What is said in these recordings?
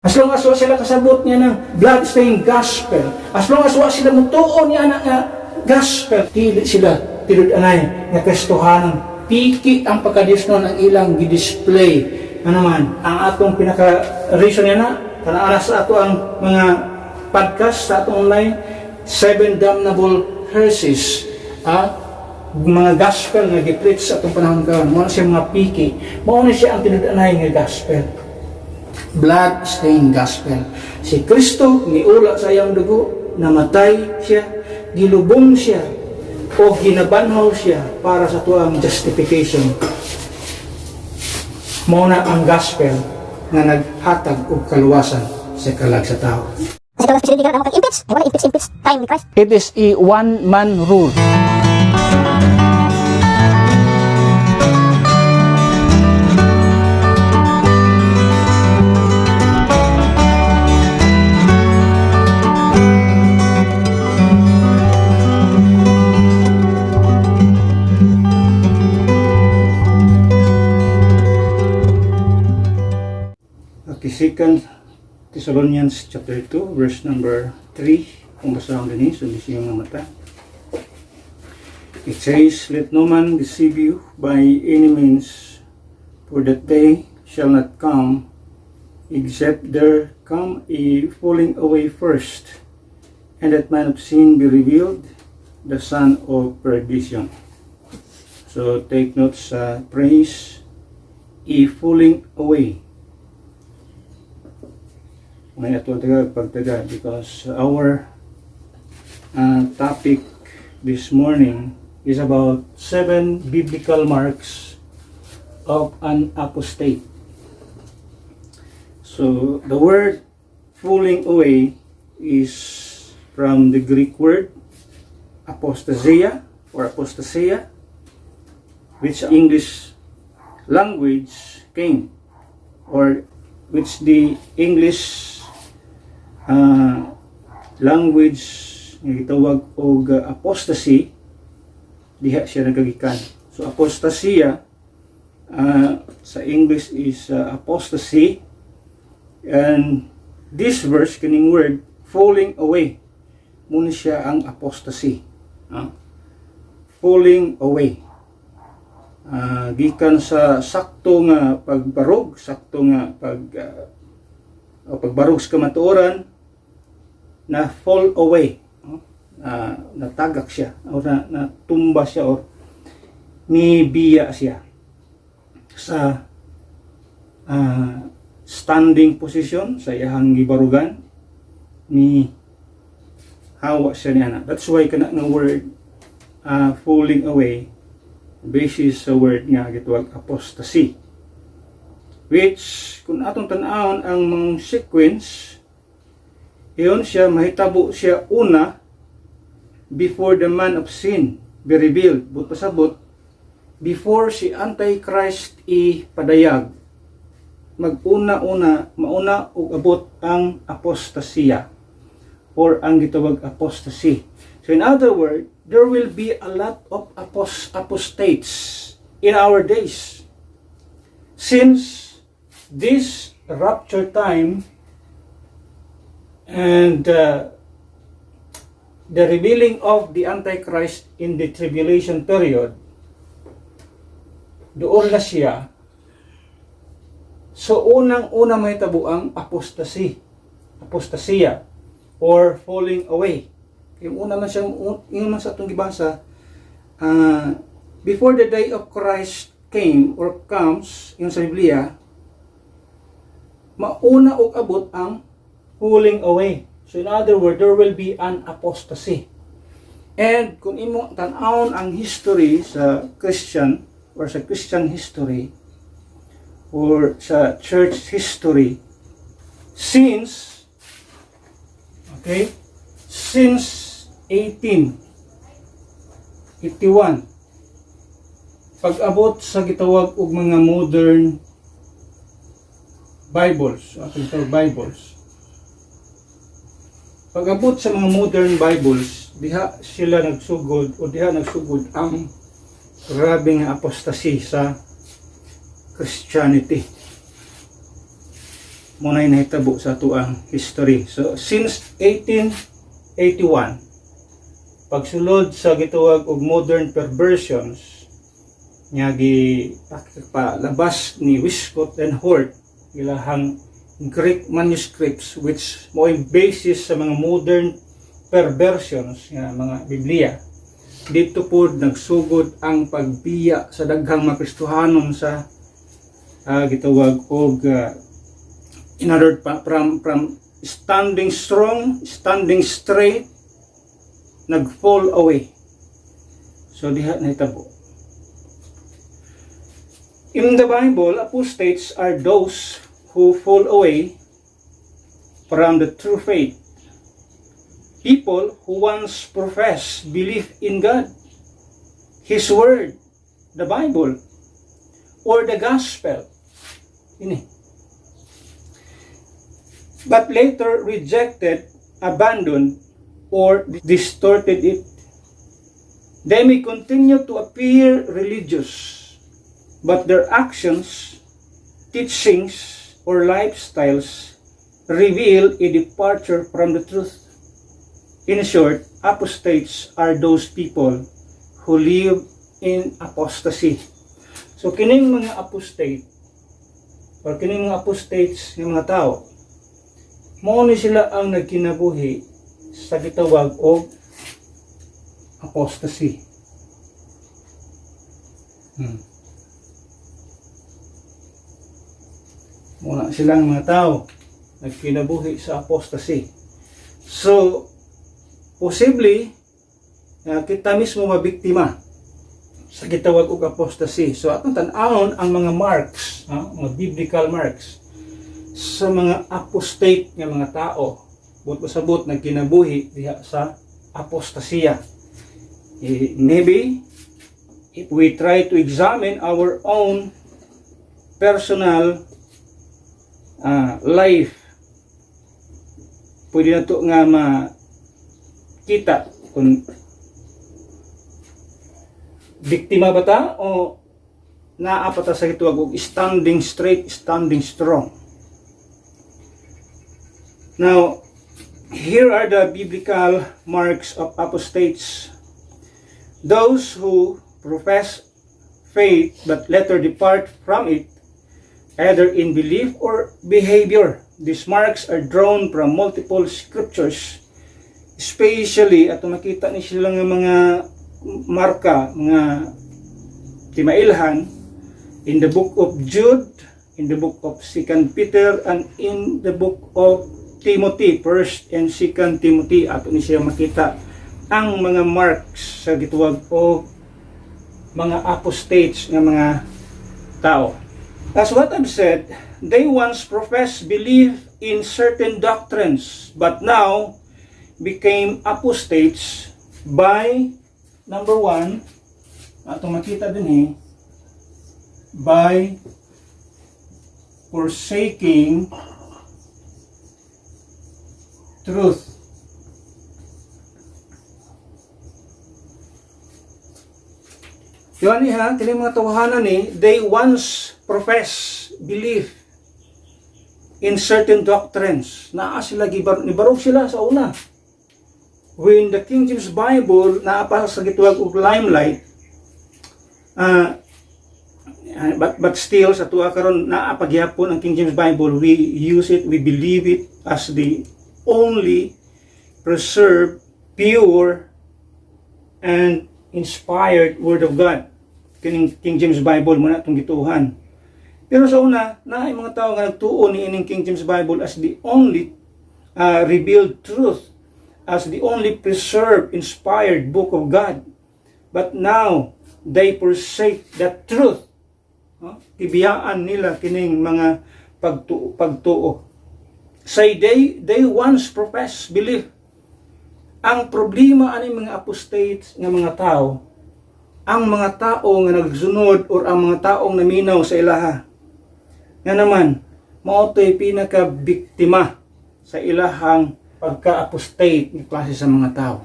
As long as wa sila kasabot niya ng blood-stained gospel, as long as wa sila mutuon niya nga gospel, dili sila tilud-anay nga Kristohanon. Piki ang pagkadiyos nun ang ilang gidisplay. Ano man, ang atong pinaka-reason niya na, kanaan sa ato ang mga podcast sa atong online, 7 damnable heresies, mga gospel nga gi-preach sa atong panahon karon, mo siya mga piki, mao na siya ang tinud-anay nga gospel. Blood-stained gospel. Si Kristo niula sa iyang dugo, namatay siya, gilubong siya, o ginabanhaw siya para sa tuang justification. Mao na ang gospel nga naghatag og kaluwasan sa kalag sa tao. Kasi daw presidente ka na mag-impeach. Ay wala impeach time ni Christ. It is a one-man rule. Second Thessalonians chapter 2 verse number 3, kung basahon din so di siya mga mata. It says, "Let no man deceive you by any means, for that day shall not come, except there come a falling away first, and that man of sin be revealed, the son of perdition." So take note sa praise, a falling away. May ato pagtaga because our topic this morning is about 7 biblical marks of an apostate. So the word falling away is from the Greek word apostasia or apostasia, which English language came, or which the English language nga gitawag og apostasy, diha siya nagagikan. So apostasia sa English is apostasy, and this verse kining word falling away muna siya ang apostasy. Falling away, gikan sa sakto nga pagbarog, sakto nga pagbarog sa kamatuoran, na fall away, natagak siya, o natumba siya, o nibiya siya sa standing position sa iyahang gibarugan, ni hawa siya niya na. That's why kana nga word falling away basis sa word nga gitawag apostasy, which kung atong tan-awon ang mga sequence, iyon siya, mahitabo siya una before the man of sin be revealed. But pasabot, before si Antichrist ipadayag, mauna ug abot ang apostasya or ang gitawag apostasy. So in other words, there will be a lot of apostates in our days. Since this rapture time and the revealing of the Antichrist in the tribulation period, doon na siya. So unang-una may tabo ang apostasya or falling away. Yung una na siya, yung man sa itong gibasa, before the day of Christ came or comes, yung sa Biblia, mauna og abot ang falling away. So in other words, there will be an apostasy. And kung imo tan-awon ang history sa Christian or sa Christian history or sa church history, since 1881, pag-abot sa gitawag og mga modern Bibles, pag-abot sa mga modern Bibles, diha sila nagsugod o diha nagsugod ang grabe nga apostasy sa Christianity. Muna'y nahitabo sa tuang history. So since 1881, pagsulod sa gituwag og modern perversions nga palabas ni Westcott and Hort ilahang Greek manuscripts which mo'y basis sa mga modern perversions nga mga Biblia. Dito po nagsugod ang pagbiya sa daghang mga Kristohanon sa gitawag og in other from standing strong, standing straight, nag-fall away. So diha nahitabo. In the Bible, apostates are those who fall away from the true faith. People who once profess belief in God, His Word, the Bible, or the Gospel. Ini. But later rejected, abandoned, or distorted it. They may continue to appear religious, but their actions, teachings, or lifestyles reveal a departure from the truth. In short, apostates are those people who live in apostasy. So kining mga apostate, or kining mga apostates ng mga tao, mao ni sila ang nagkinabuhi sa gitawag og apostasy. Muna silang mga tao nagkinabuhi sa apostasy. So, posible kita mismo mabiktima sa gitawag og apostasy. So, atong tan-awon ang mga marks, mga biblical marks sa mga apostate nga mga tao but pasabot nagkinabuhi diha sa apostasya. Maybe if we try to examine our own personal life, pwede na to nga makita kung biktima ba ta o naapata sa gitawag og standing straight, standing strong. Now, here are the biblical marks of apostates. Those who profess faith but later depart from it, either in belief or behavior. These marks are drawn from multiple scriptures, especially at makita ni sila nga mga marka, mga timailhan in the book of Jude, in the book of 2 Peter, and in the book of Timothy, 1 and 2 Timothy. Ato ni siya makita ang mga marks sa gituwag o mga apostates nga mga tao. As what I've said, they once professed belief in certain doctrines, but now became apostates by, number one, ato makita din by forsaking truth. Yun kini mga tawahanan they once profess belief in certain doctrines. Naa sila nibarog sila sa una. When the King James Bible naapa sa gituwag og limelight, but still sa tuwa karon naapagyapon ang King James Bible, we use it, we believe it as the only preserved, pure, and inspired Word of God. Kining King James Bible muna itong gituhan. Pero sa una, naay mga tao nga nagtuo ni ining King James Bible as the only revealed truth, as the only preserved, inspired book of God. But now, they forsake that truth. Tibiyaan nila kining mga pagtuo. Say they once profess belief. Ang problema ani mga apostates nga mga tao, ang mga tao nga nagsunod or ang mga taong naminaw sa ilaha, nga naman mao to'y pinaka-biktima sa ilahang pagka-apostate ng klase sa mga tao.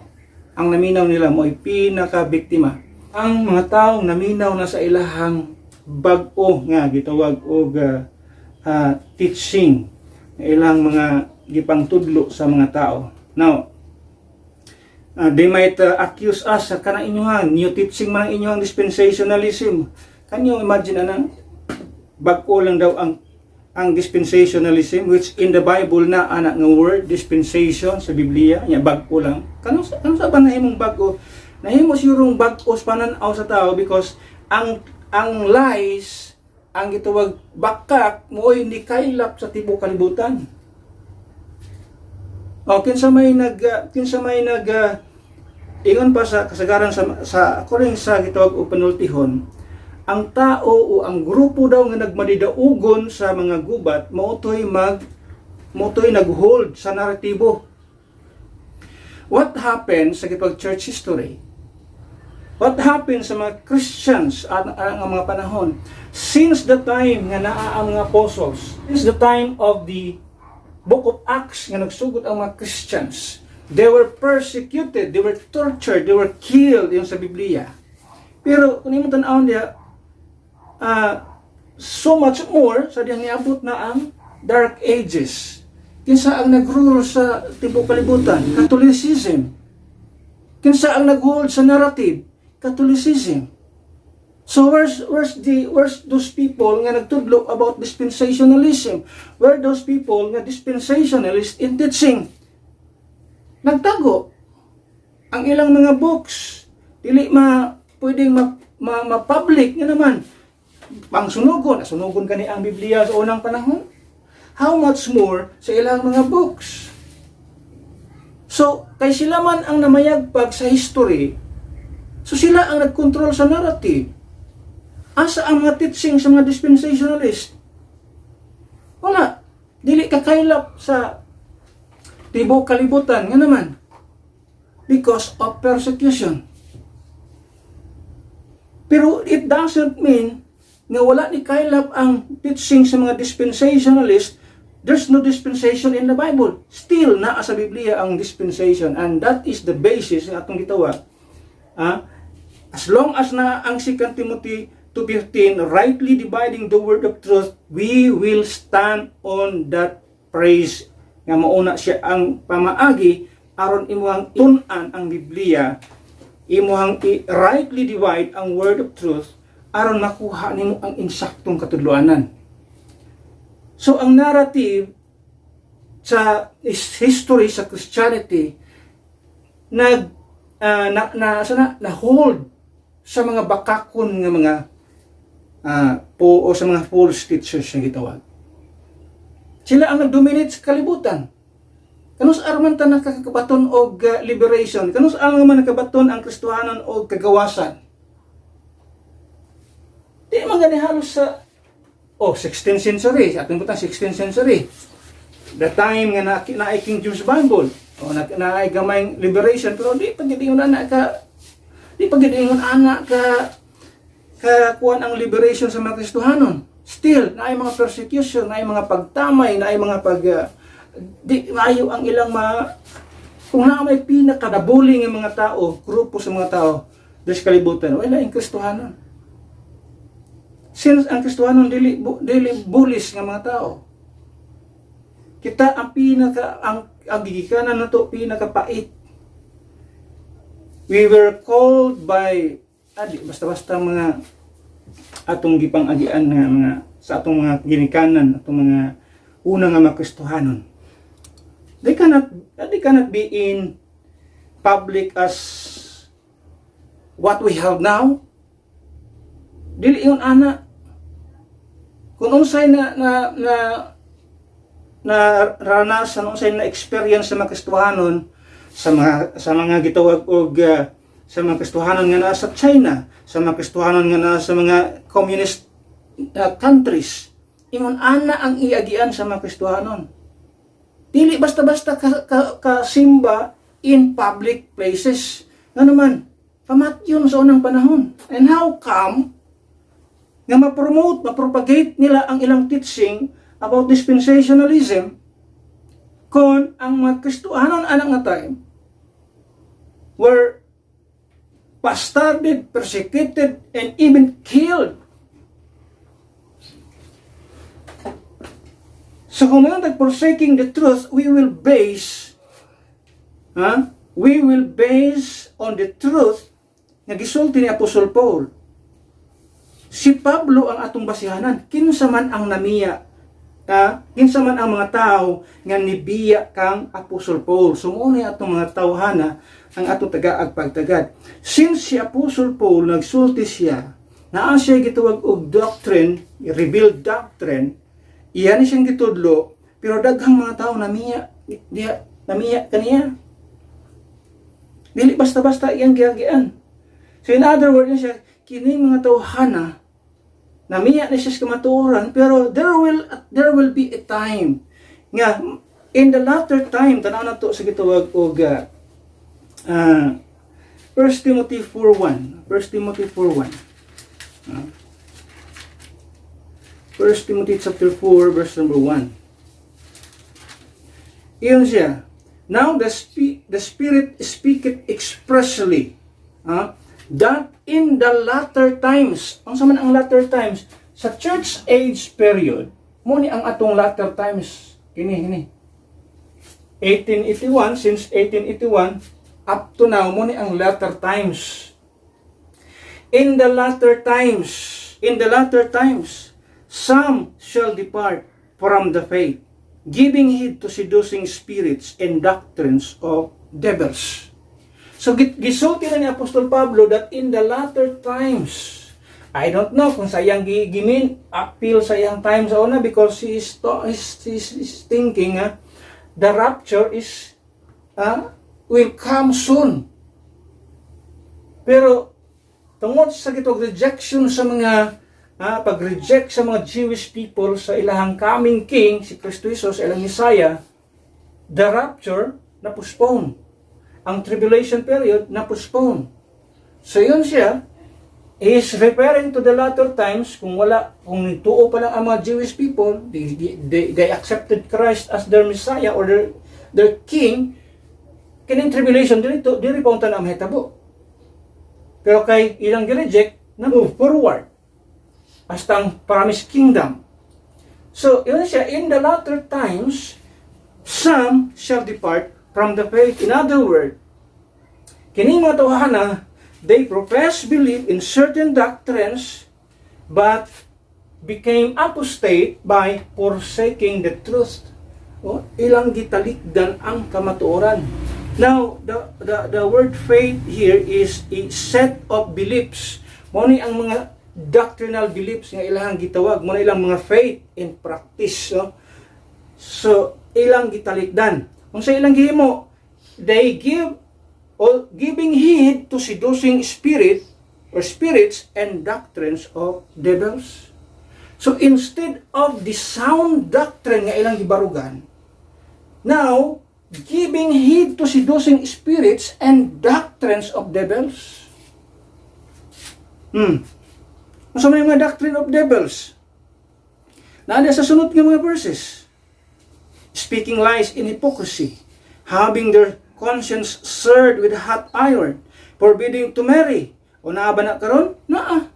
Ang naminaw nila mo'y pinaka-biktima. Ang mga taong naminaw na sa ilahang bag-o nga gitawag og teaching ilang mga gipang tudlo sa mga tao. Now, they might accuse us sa kanang inyong new teaching man ang inyong dispensationalism. Can you imagine bag-o lang daw ang dispensationalism, which in the Bible na anak nga word dispensation sa Biblia nya bag-o lang. Kanang sa ba nahimong bag-o? Nahimo sigurong bag-o sa pananaw sa tao because ang lies ang gitawag bakak mo'y ni kaylap sa tibuok kalibutan. O kinsa may nag ingon pa sa kasagaran sa according sa gitawag og panultihon, ang tao o ang grupo daw nga nagmadidaugon sa mga gubat motoy nag-hold sa naratibo. What happened sa gitawag church history? What happened sa mga Christians at ang mga panahon since the time nga naa ang mga apostles, since the time of the Book of Acts nga nagsugod ang mga Christians, they were persecuted, they were tortured, they were killed yung sa Biblia. Pero kung imo tan-awon diha, so much more sa diyang niabot na ang Dark Ages. Kinsa ang nag-rule sa tibuok kalibutan? Catholicism. Kinsa ang nag-hold sa narrative? Catholicism. So where's those people nga nagtudlo about dispensationalism? Where those people nga dispensationalist in teaching? Nagtago. Ang ilang mga books dili pwedeng ma-public nga naman. Sunugon kani ang Biblia sa unang panahon. How much more sa ilang mga books? So, kay sila man ang namayagpag sa history, so sila ang nag-control sa narrative. Asa ang mga teaching sa mga dispensationalist? Wala. Dili kakaylap sa tibuok kalibutan nga naman. Because of persecution. Pero it doesn't mean nga wala ni kaylap ang teaching sa mga dispensationalist. There's no dispensation in the Bible. Still, naa sa Biblia ang dispensation. And that is the basis ng atong gitawag. As long as na ang 2 Timothy 2:15, rightly dividing the word of truth, we will stand on that praise. Nga mauna siya ang pamaagi, aron imuhang tunan ang Biblia, imuhang rightly divide ang word of truth, aron makuha nimo ang insaktong katudloanan. So ang narrative sa history sa Christianity na-hold sa mga bakakon nga mga o sa mga false teachers na gitawag. Sila ang nag-dominate sa kalibutan. Kanus arman ta nakakabaton og liberation, kanus arman man nakabaton ang Kristohanon og kagawasan. Di man gani halos sa 16th century, sa atong butang 16th century. The time nga na King James Bible, o na gamay liberation, pero di pagidingon ana ka kuan ang liberation sa mga Kristohanon. Still, naay mga persecution, naay mga pagtamay, naay mga di maayo ang ilang kung na may pinakadabuling ng mga tao, grupo sa mga tao, des kalibutan, wala ang Kristohanon. Since ang Kristohanon dili bullies nga mga tao. Kita ang ang gigikanan nato pinakapait. We were called by basta-basta mga atong gipang-agian nga mga sa atong mga ginikanan, atong mga unang nga Kristohanon. They cannot be in public as what we have now. Dili yun ana. Kung unsay na ranasan, unsay na experience sa mga Kristohanon, sa mga gitawag og sa mga Kristohanon nga naa sa China, sa mga Kristohanon nga naa sa mga communist countries, ingon ana ang iagian sa mga Kristohanon. Dili basta-basta ka simba in public places. Nga naman, pamatyon sa unang panahon. And how come nga mapropagate nila ang ilang teaching about dispensationalism kung ang mga Kristohanon anang nga time were bastarded, persecuted, and even killed. So kung mayroon tag forsaking the truth, we will base on the truth nga gisulti ni Apostol Paul. Si Pablo ang atong basihanan. Kinsa man ang namiya, kinsa man ang mga tao nga nibiya kang Apostol Paul. Sumuunay atong mga tawhana ang atong tagaag pagtagad. Since si Apostol Paul nagsulti siya, naa siya gituwag og doctrine, revealed doctrine, iyan siyang gitudlo, pero daghang mga tao namiya kaniya. Dili basta-basta iyang giagian. So in other words siya, kini mga tawhana namiya na siya sa kamatuoran, pero there will be a time nga in the latter time tanaw na to sa gitawag og 1 Timothy 4:1. 1 Timothy 4:1. 1 Timothy chapter 4 verse number 1. Iyon siya. Now the Spirit speaketh expressly that in the latter times, ang saman ang latter times, sa church age period, muni ang atong latter times, ini 1881, since 1881, up to now, muni ang latter times. In the latter times, some shall depart from the faith, giving heed to seducing spirits and doctrines of devils. So, gisulti na ni Apostol Pablo that in the latter times, I don't know kung sayang appeal sa iyang time sa una because he is thinking the rapture will come soon. Pero, tungod sa gitog rejection sa mga pag-reject sa mga Jewish people sa ilahang coming king, si Kristo Jesus, ilang Messiah, the rapture na postpone. Ang tribulation period na postpone. So yun siya, is referring to the latter times, kung tuo pa lang ang mga Jewish people, they accepted Christ as their Messiah or their king, kining tribulation dito, diri pa unta na mahitabo. Pero kay ilang gi-reject, na move forward. Hasta ang promised kingdom. So, yun siya, in the latter times, some shall depart from the faith. In other words, kining mga tawhana, they profess belief in certain doctrines, but became apostate by forsaking the truth. Ilang gitalikdan ang kamatuoran. Now, the word faith here is a set of beliefs. Mao ni ang mga doctrinal beliefs nga ilang gitawag, muna ilang mga faith in practice. So ilang gitalikdan. Kung sa ilang gihimo, they giving heed to seducing spirit or spirits and doctrines of devils. So instead of the sound doctrine nga ilang gibarugan, now giving heed to seducing spirits and doctrines of devils. Masa may mga doctrine of devils? Naanda sa sunod ng mga verses. Speaking lies in hypocrisy, having their conscience seared with hot iron, forbidding to marry. O naa ba na karon? Naa.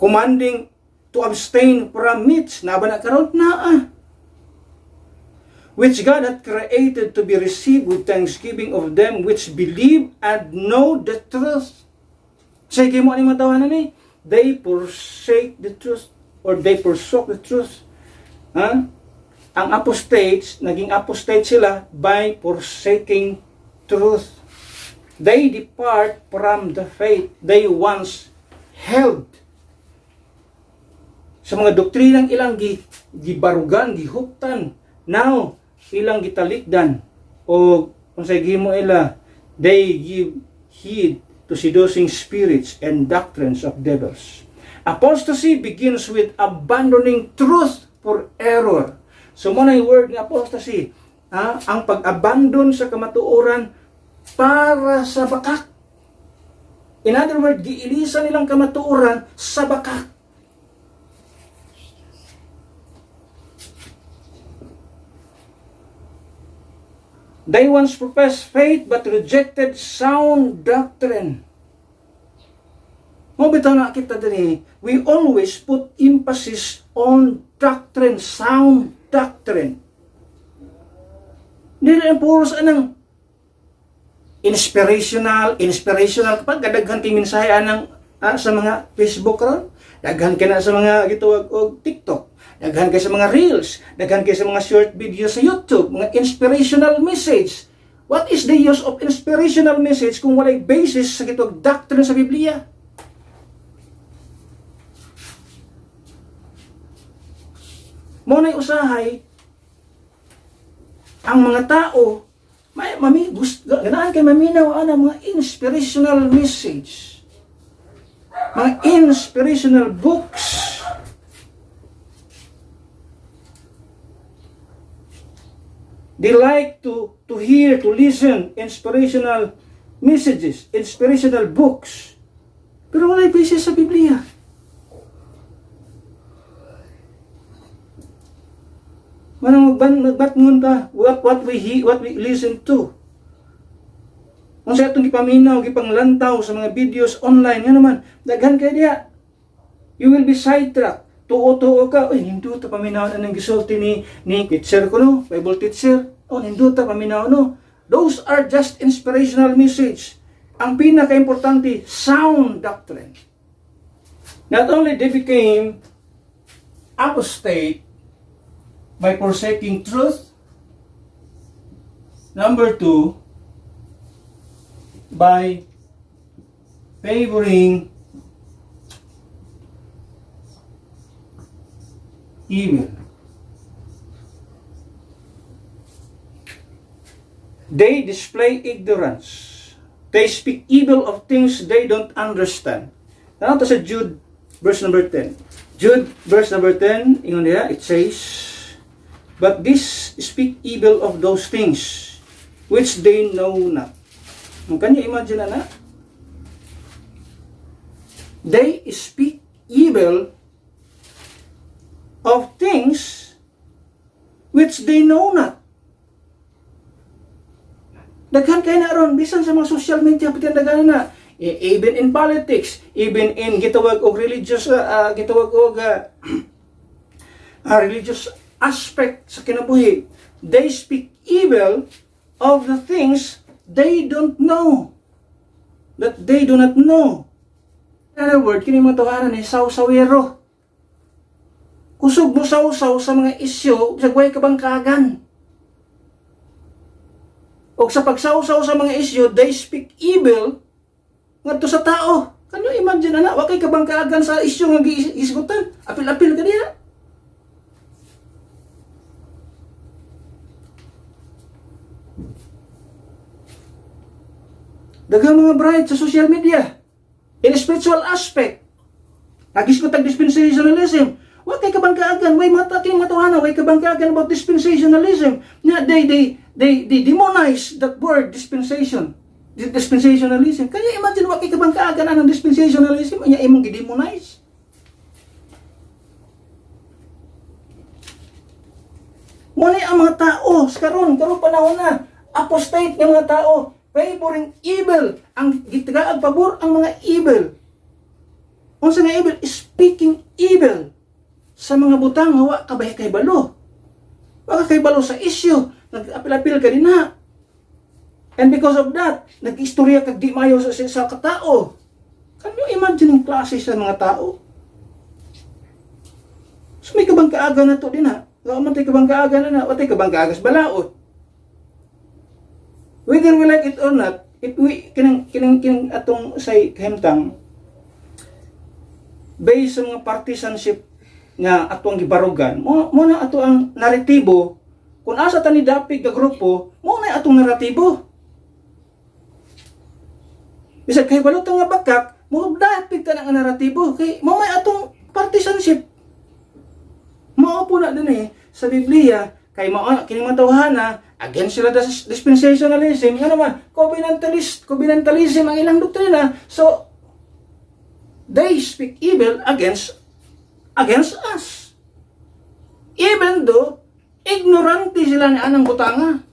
Commanding to abstain from meats. Naa ba na karon? Naa. Which God hath created to be received with thanksgiving of them which believe and know the truth. Sige mo ani matawanan ni, they forsake the truth or they forsook the truth. Ang apostates, naging apostate sila by forsaking truth. They depart from the faith they once held. Sa mga doktrinang ilang gibarugan, gihuptan, now ilang gitalikdan o kung sa gihimo ila, they give heed to seducing spirits and doctrines of devils. Apostasy begins with abandoning truth for error. So mo na yung word ng apostasy, ang pag-abandon sa kamatuoran para sa bakak. In other words, giilisan nilang kamatuoran sa bakak. They once professed faith but rejected sound doctrine. Mo bitaw na kita din, we always put emphasis on doctrine, sound doctrine. Hindi na puros anang inspirational kapag kadaghan kay mensahe anang sa mga Facebook ron, daghan kay na sa mga gituwag og TikTok, daghan kay sa mga reels, daghan kay sa mga short video sa YouTube, mga inspirational message. What is the use of inspirational message kung walay basis sa gituwag doctrine sa Biblia? Mo nay usahay ang mga tao ganahan kay maminaw ana mga inspirational message, mga inspirational books. They like to hear, to listen inspirational messages, inspirational books, pero walay basis sa Biblia. Manang magbatngon ta what we listen to. Kung sa itong gipaminaw, gipanglantaw sa mga videos online, nga naman, daghan kay diha. You will be sidetracked. Tuo-tuo ka, oy, nindot ta paminaw na ng gisulti ni teacher ko, no? Bible teacher. Oh, nindot ta paminaw, no? Those are just inspirational message. Ang pinaka-importante, sound doctrine. Not only they became apostate by forsaking truth. Number 2, by favoring evil. They display ignorance. They speak evil of things they don't understand. Now to sa Jude, verse number 10. Jude, verse number 10, ingon diha, it says, but this speak evil of those things which they know not. Can you imagine na? They speak evil of things which they know not. Daghan kayo na ron, bisan sa mga social media, pati daghan na. Even in politics, even in gitawag og religious, religious aspect sa kinabuhi, they speak evil of the things they don't know, that they do not know. In other words, kini mga tawanan ni saw-sawero. Kusog mo saw-saw sa mga isyo, sa guway kabangkagan. O sa pagsaw-saw sa mga isyo, they speak evil ngadto sa tao. Can you imagine, anak, wakay kabangkagan sa isyo nga giisgutan? Apil-apil ka diha. Daghang mga bride sa social media, in spiritual aspect, nagisgot ang dispensationalism. Wa kay kabangkaagan, way mata kay matuhana, way kabangkaagan about dispensationalism. They demonize that word dispensation. Dispensationalism. Can you imagine wa kay kabangkaagan anang dispensationalism? Anya imong gidemonize? Muna ang mga tao, karon panahon na, apostate ng mga tao, favoring evil, ang gitagaag pabor ang mga evil. Unsa nga evil? Speaking evil sa mga butang nga wa kabay kay balo. Wa kay balo sa isyu, nag-apil-apil ka din na. And because of that, nag-istorya kag di mayo sa katao. Can you imagine yung klase sa mga tao? So may kabangkaaga na to din ha. Wa man tay kabangkaaga na, wa tay kabangkaaga sa balaod. Whether we like it or not, kinang atong say kahimtang based sa mga partisanship nga atong gibarugan, mo na ato ang naratibo. Kung asa ta ni dapig ka grupo, mo na atong naratibo. Bisag kay balot nga bakak, mo dapig ta ang naratibo kay mo may atong partisanship. Mao po na din sa Biblia kay mao kining matawhana against sila sa dispensationalism, nga naman covenantalism ang ilang doktrina. So they speak evil against us. Even though ignorante sila ni anang butanga.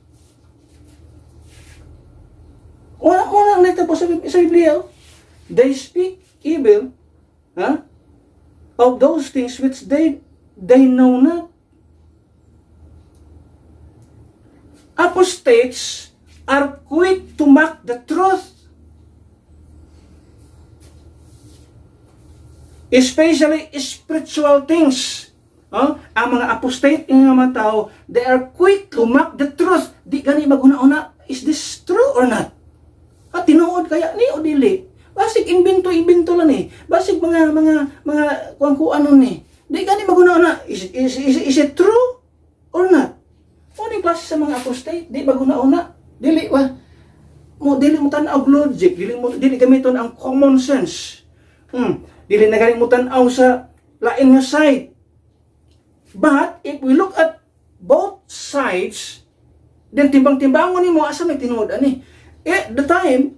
Wala nito po sa Biblia. They speak evil, of those things which they know not. Apostates are quick to mock the truth, especially spiritual things. Ang mga apostate ng mga tao, they are quick to mock the truth. Di gani maguna-una, is this true or not? At tinuod kaya ni o dili? Basig imbento lang ni. Basig mga kuan ano ni. Di gani maguna-una, is it true or not? Uning klase sa mga apostate, di maguna-una, dili mo tan-aw logic, dili gamiton ang common sense. Dili na galing mo tan-aw sa lain nga side. But if we look at both sides, then timbang-timbangon nimo asa may tinuod ani. At the time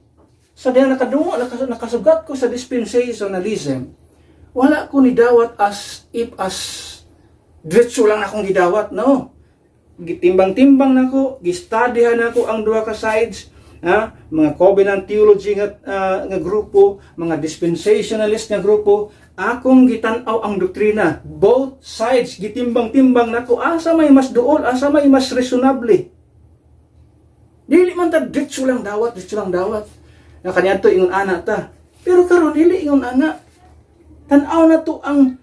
sa diyan nakasugat ko sa dispensationalism, wala ko ni dawat as diretso lang akong gidawat, no. Gitimbang-timbang nako, gistudyhan nako ang duha ka sides, mga covenant theology nga grupo, mga dispensationalist nga grupo. Akong gitan-aw ang doktrina, both sides gitimbang-timbang nako, asa may mas duol, asa may mas reasonable. Dili man ta diretso lang dawat. Na kaniadto ingon ana ta. Pero karon dili ingon ana. Tan-aw na to ang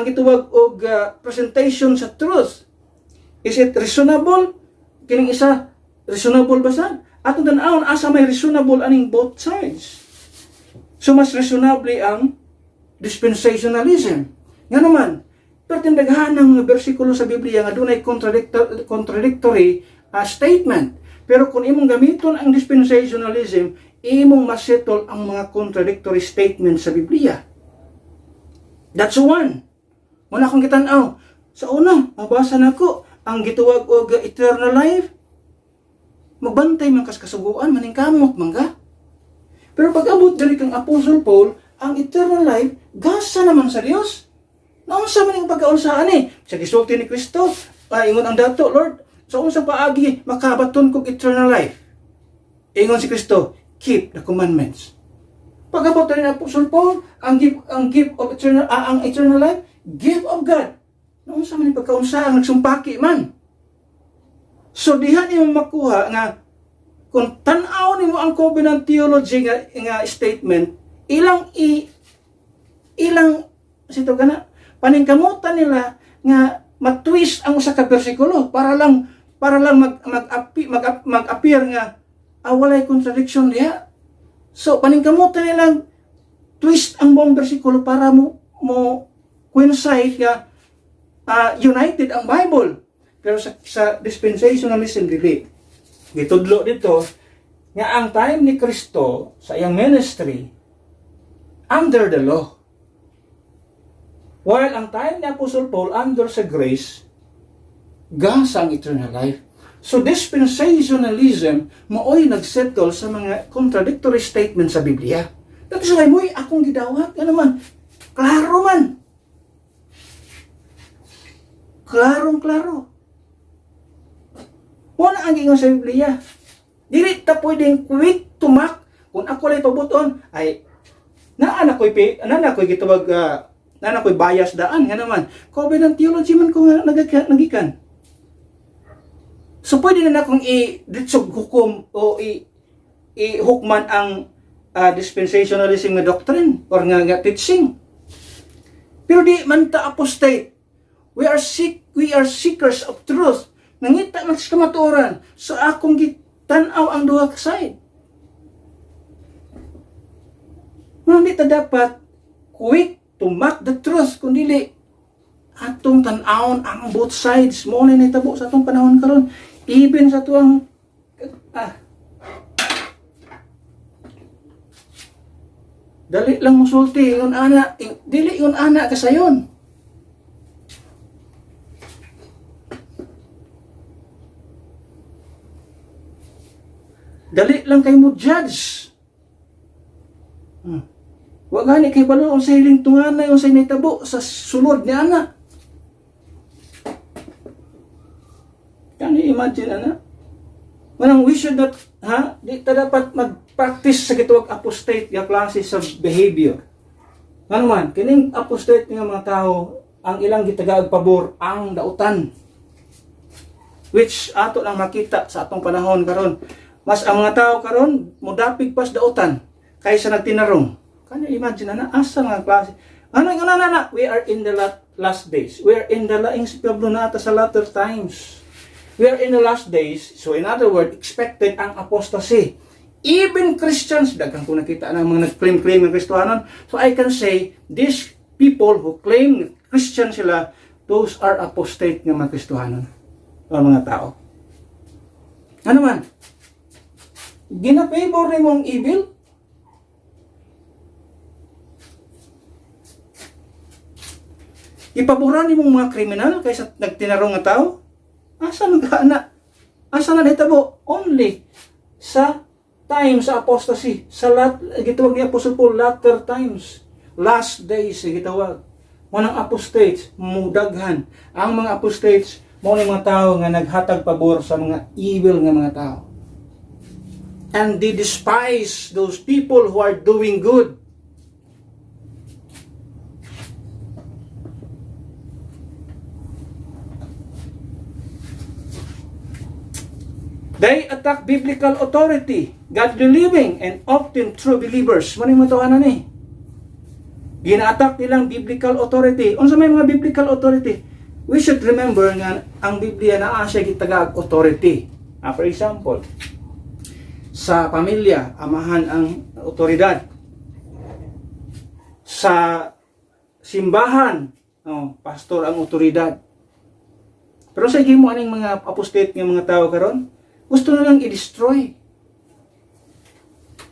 gituwag og presentation sa truth. Is it reasonable? Kining isa reasonable ba sad? Atong tan-awon asa may reasonable aning both sides. So mas reasonable ang dispensationalism. Nga naman, pertindaghan ng bersikulo sa Biblia nga dunay contradictory statement. Pero kung imong gamiton ang dispensationalism, imong masettle ang mga contradictory statement sa Biblia. That's one. Muna akong kitan-aw. Sa una, mabasa nako ang gituwag og eternal life. Magbantay man kas kasuguan, maningkamot mangga. Pero pag abot diri kang Apostle Paul, ang eternal life, gasa naman sa Dios. Naunsa man ang pagkaunsaan sa gisulti ni Kristo, ingon ang dato, Lord, sa unsang paagi makabaton kog eternal life. Ingon si Kristo, keep the commandments. Pag abot rin ang Apostle Paul, ang gift of eternal life, gift of God. Naunsa man ang pagkaunsaan, nagsumpaki man. So diha nimo makuha nga kung tan-aw nimo ang covenant theology nga statement, ilang sito kana paningkamutan nila nga matwist ang usa ka bersikulo para lang mag-appear nga walay contradiction diha. So paningkamutan nilang twist ang buong bersikulo para mo coincide nga united ang Bible. Pero sa dispensationalism dili. Gitudlo dito nga ang time ni Kristo sa iyang ministry under the law. While ang time ni Apostle Paul under sa grace, gasa ang eternal life. So dispensationalism maoy nagsettle sa mga contradictory statements sa Biblia. That is why mo'y akong gidawat. Ano man? Klaro man. Klarong-klaro. Wala ang ingon sa Biblia. Dili ta pwedeng quick to mock. Kung ako lay pabuton, ay nana ko'y gitawag nana ko'y bias daan nga naman. Covenant theology man ko nga nagikan. So pwede na akong i-ditsog hukom o i-hukman ang dispensationalism nga doctrine or nga teaching. Pero di man ta apostate. We are seekers of truth. Nangita man sa kamatuoran. So akong gitanaw ang duha ka side. Hindi ta dapat quick to mock the truth, kundi atong tan-awon ang both sides. Mo na nitabo sa atong panahon karon, even sa tuang dali lang musulti ingon ana, dili ingon ana kasayon. Dali lang kay mo judge. Wa gani kay balo ang hiling tunganay unsay nahitabo sa sulod ni ana. Can you imagine ana? Manang we should not, di ta dapat mag-practice sa gituwag apostate nga klase sa behavior. Ano man, kining apostate nga mga tao, ang ilang gitagaag pabor ang dautan. Which ato lang makita sa atong panahon karon. Mas ang mga tao karon modapig pas dautan kaysa nagtinarong. Kanya imagine na asa nga klase. Ano na, we are in the last days. We are in the laing Pablo na ata sa latter times. We are in the last days, so in other words, expected ang apostasy. Even Christians, daghang ko nakita ng mga nag-claim ng Kristohanon. So I can say, these people who claim Christian sila, those are apostate ng mga Kristohanon. O mga tao. Ano man? Gina-favor rin mo ang evil? Ipaboran ni mong mga kriminal kaysa nagtinarong nga tao? Asa naghaana? Asa na nahitabo? Only sa time sa apostasy. Sa gitawag ni Apostle Paul, latter times. Last days, gitawag. Manang apostates, mudaghan. Ang mga apostates, mo ni mga tao nga naghatag pabor sa mga evil nga mga tao. And they despise those people who are doing good. They attack biblical authority, godly living, and often true believers. Maning matawanan eh. Gina-attack nilang biblical authority. Unsa may mga biblical authority? We should remember nga ang Biblia naa siya gitagag authority. For example, sa pamilya, amahan ang otoridad. Sa simbahan, pastor ang otoridad. Pero sa mo aning mga apostate nga mga tao karon, gusto na lang i-destroy.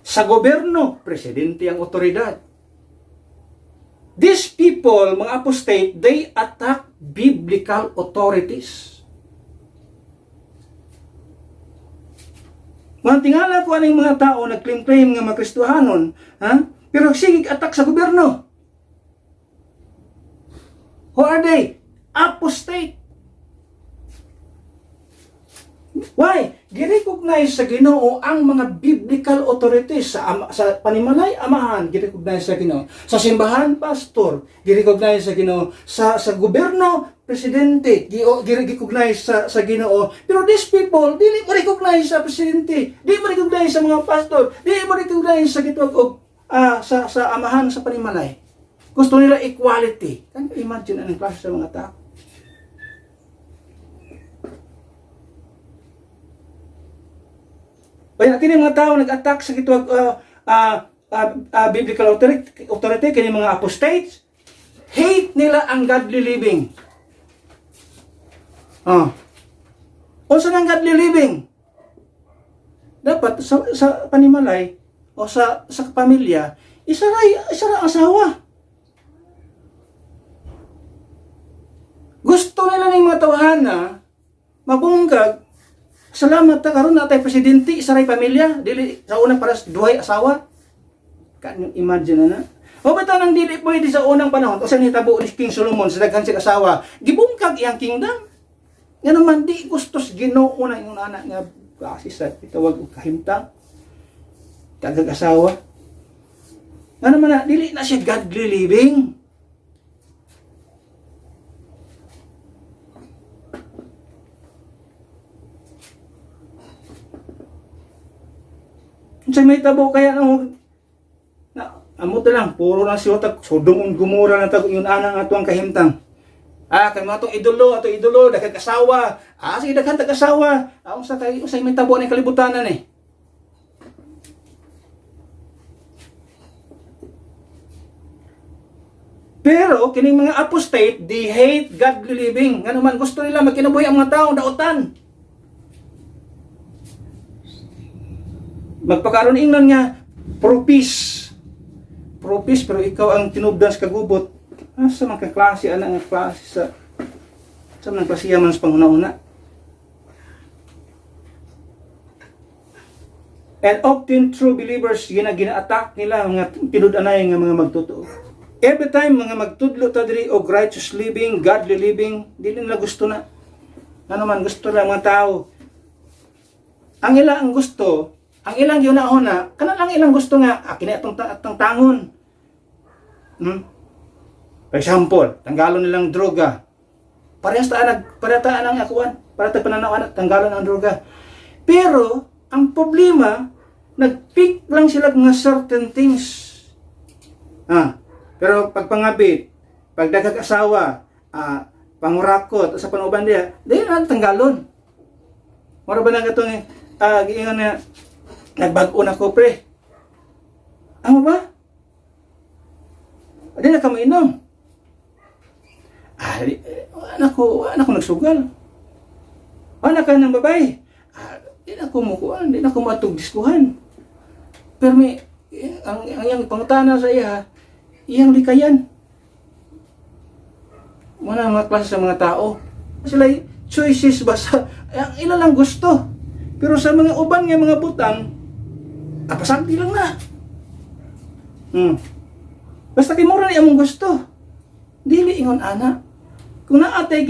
Sa gobyerno, presidente ang otoridad. These people, mga apostate, they attack biblical authorities. Mantingala ko aning mga tao nag-claim nga mga Kristohanon, pero sige attack sa gobyerno. Who are they? Apostate. Why? Girecognize sa Ginoo ang mga biblical authorities sa panimalay, amahan, girecognize sa Ginoo. Sa simbahan, pastor, girecognize sa Ginoo. Sa gobyerno, presidente, girecognize sa Ginoo. Pero these people, dili mo recognize sa presidente, di mo recognize sa mga pastor, di mo recognize sa gitwag sa amahan sa panimalay. Gusto nila equality. Can you imagine anong klase sa mga tao? Kaya kini mga tao nag-attack sa gitwag biblical authority, kini mga apostates, hate nila ang godly living. Unsa nang godly living? Dapat sa panimalay o sa pamilya, isa ra asawa. Gusto nila ning mga tawhana mabungkag. Salamat ta karon natay presidente isa ray pamilya dili sa unang paras duhay asawa. Kan imagine na. O bitaw nang dili pwede sa unang panahon o sa nitabo ni King Solomon sa daghan sig asawa, gibungkag iyang kingdom. Nga naman di gustos Ginoo na yung anak nga kasi sa itawag og kahimtang. Kagag asawa. Nga naman na dili na siya godly living. Sa may tabo kaya amo ta lang puro na siya tag Sodom Gomora na tag yun anang atuang kahimtang. Kay mga atong idolo daghang asawa. Sige daghang tag-asawa. Unsa may tabo ni kalibutanan eh. Pero kining mga apostate, they hate godly living. Nga naman gusto nila magkinabuhi ang mga tawo dautan. Magpakaroon ingnon nga pro-peace pero ikaw ang tinubdan sa kagubot. Asa man ka klase ana nga klase sa man klase man sa panghuna-una. And often true believers gina-attack nila mga tinud-anay nga mga magtotoo. Every time mga magtudlo ta diri og righteous living, godly living, dili nila gusto na. Ano man gusto lang mga tao ang ilang gusto, ang ilang yunahon kana lang ilang gusto nga, akin atong tangon. For example, tanggalon nilang droga. Parehas taan ang akuan, para ta pananawan tanggalon ang droga. Pero ang problema, nag-pick lang sila ng certain things. Pero pag pangabit, pag daghang asawa, pangurakot sa panuban diya, dili na tanggalon. Mura ba na katong giingon na nagbag-o na ko pre. Amo ba? Di na ka mainom. Anak ko nagsugal. Anak ka ng babae. Di na ko mukuan, di na ko matugdiskuhan. Pero may, ang iyang pangutana sa iya, iyang likayan. Muna mga klase sa mga tao. Sila choices ba sa, ang ila lang gusto. Pero sa mga uban nga mga butang, pasagdi lang na. Basta kimura na among gusto. Dili ingon ana. Kung naatay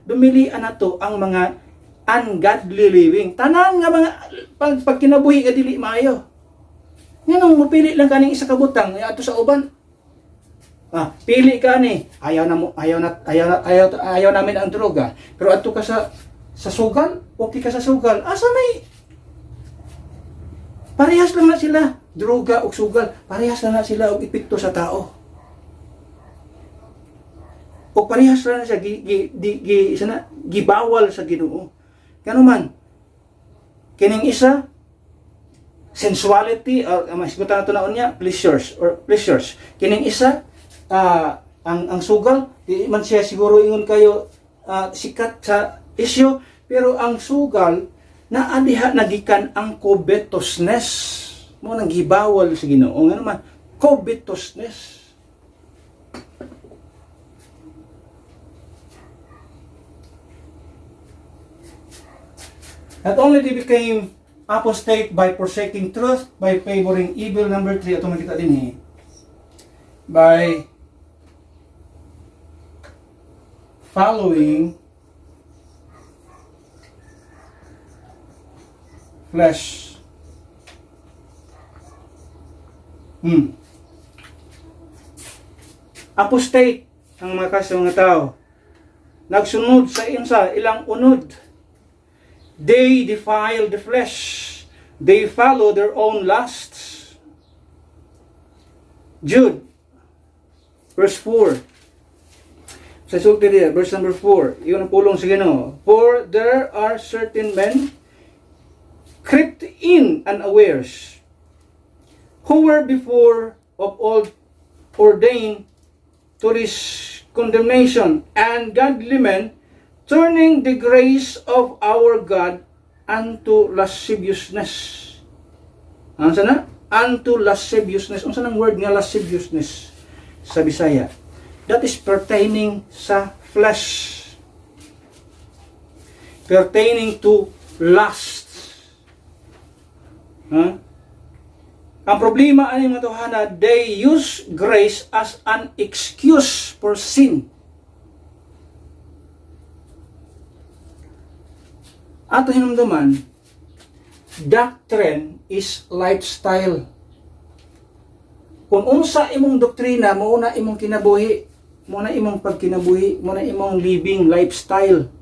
dumilian na to ang mga ungodly living. Tanan nga mga pag kinabuhi ka dili maayo. Nganong mapili lang kaning isa ka butang ato sa uban. Pili ka ni, ayaw namin ang droga. Pero ato ka sa sugal, okay ka sa sugal. Asa may parehas lang na sila, droga o sugal. Parehas lang na sila og epekto sa tao. O parehas lang na siya gibawal sa Ginoo. Kano man, kining isa sensuality or masigutan nato naon niya pleasures. Kining isa ang sugal, di man siya siguro ingon kayo sikat sa isyo, pero ang sugal naadiha nagikan ang covetousness. Mo nang gibawal sa Ginoo. Ngano man, covetousness. Not only they became apostate by forsaking truth, by favoring evil. Number 3, ito makita din by following flesh. Apostate ang mga mga tao. Nagsunod sa ilang unod. They defile the flesh. They follow their own lusts. Jude, verse 4. Sa sulti diya, verse number 4. Iyon ang pulong sa Ginoo. For there are certain men crept in unawares, who were before of old ordained to this condemnation, and godly men, turning the grace of our God unto lasciviousness. Ano sana? Unto lasciviousness. Ano sana ang word nga lasciviousness sa Bisaya? That is pertaining sa flesh. Pertaining to lust. Ang problema ay mga tawhana, they use grace as an excuse for sin. Ato hinumduman, doctrine is lifestyle. Kung unsa imong doktrina, muna imong kinabuhi, muna imong pagkinabuhi, muna imong living lifestyle.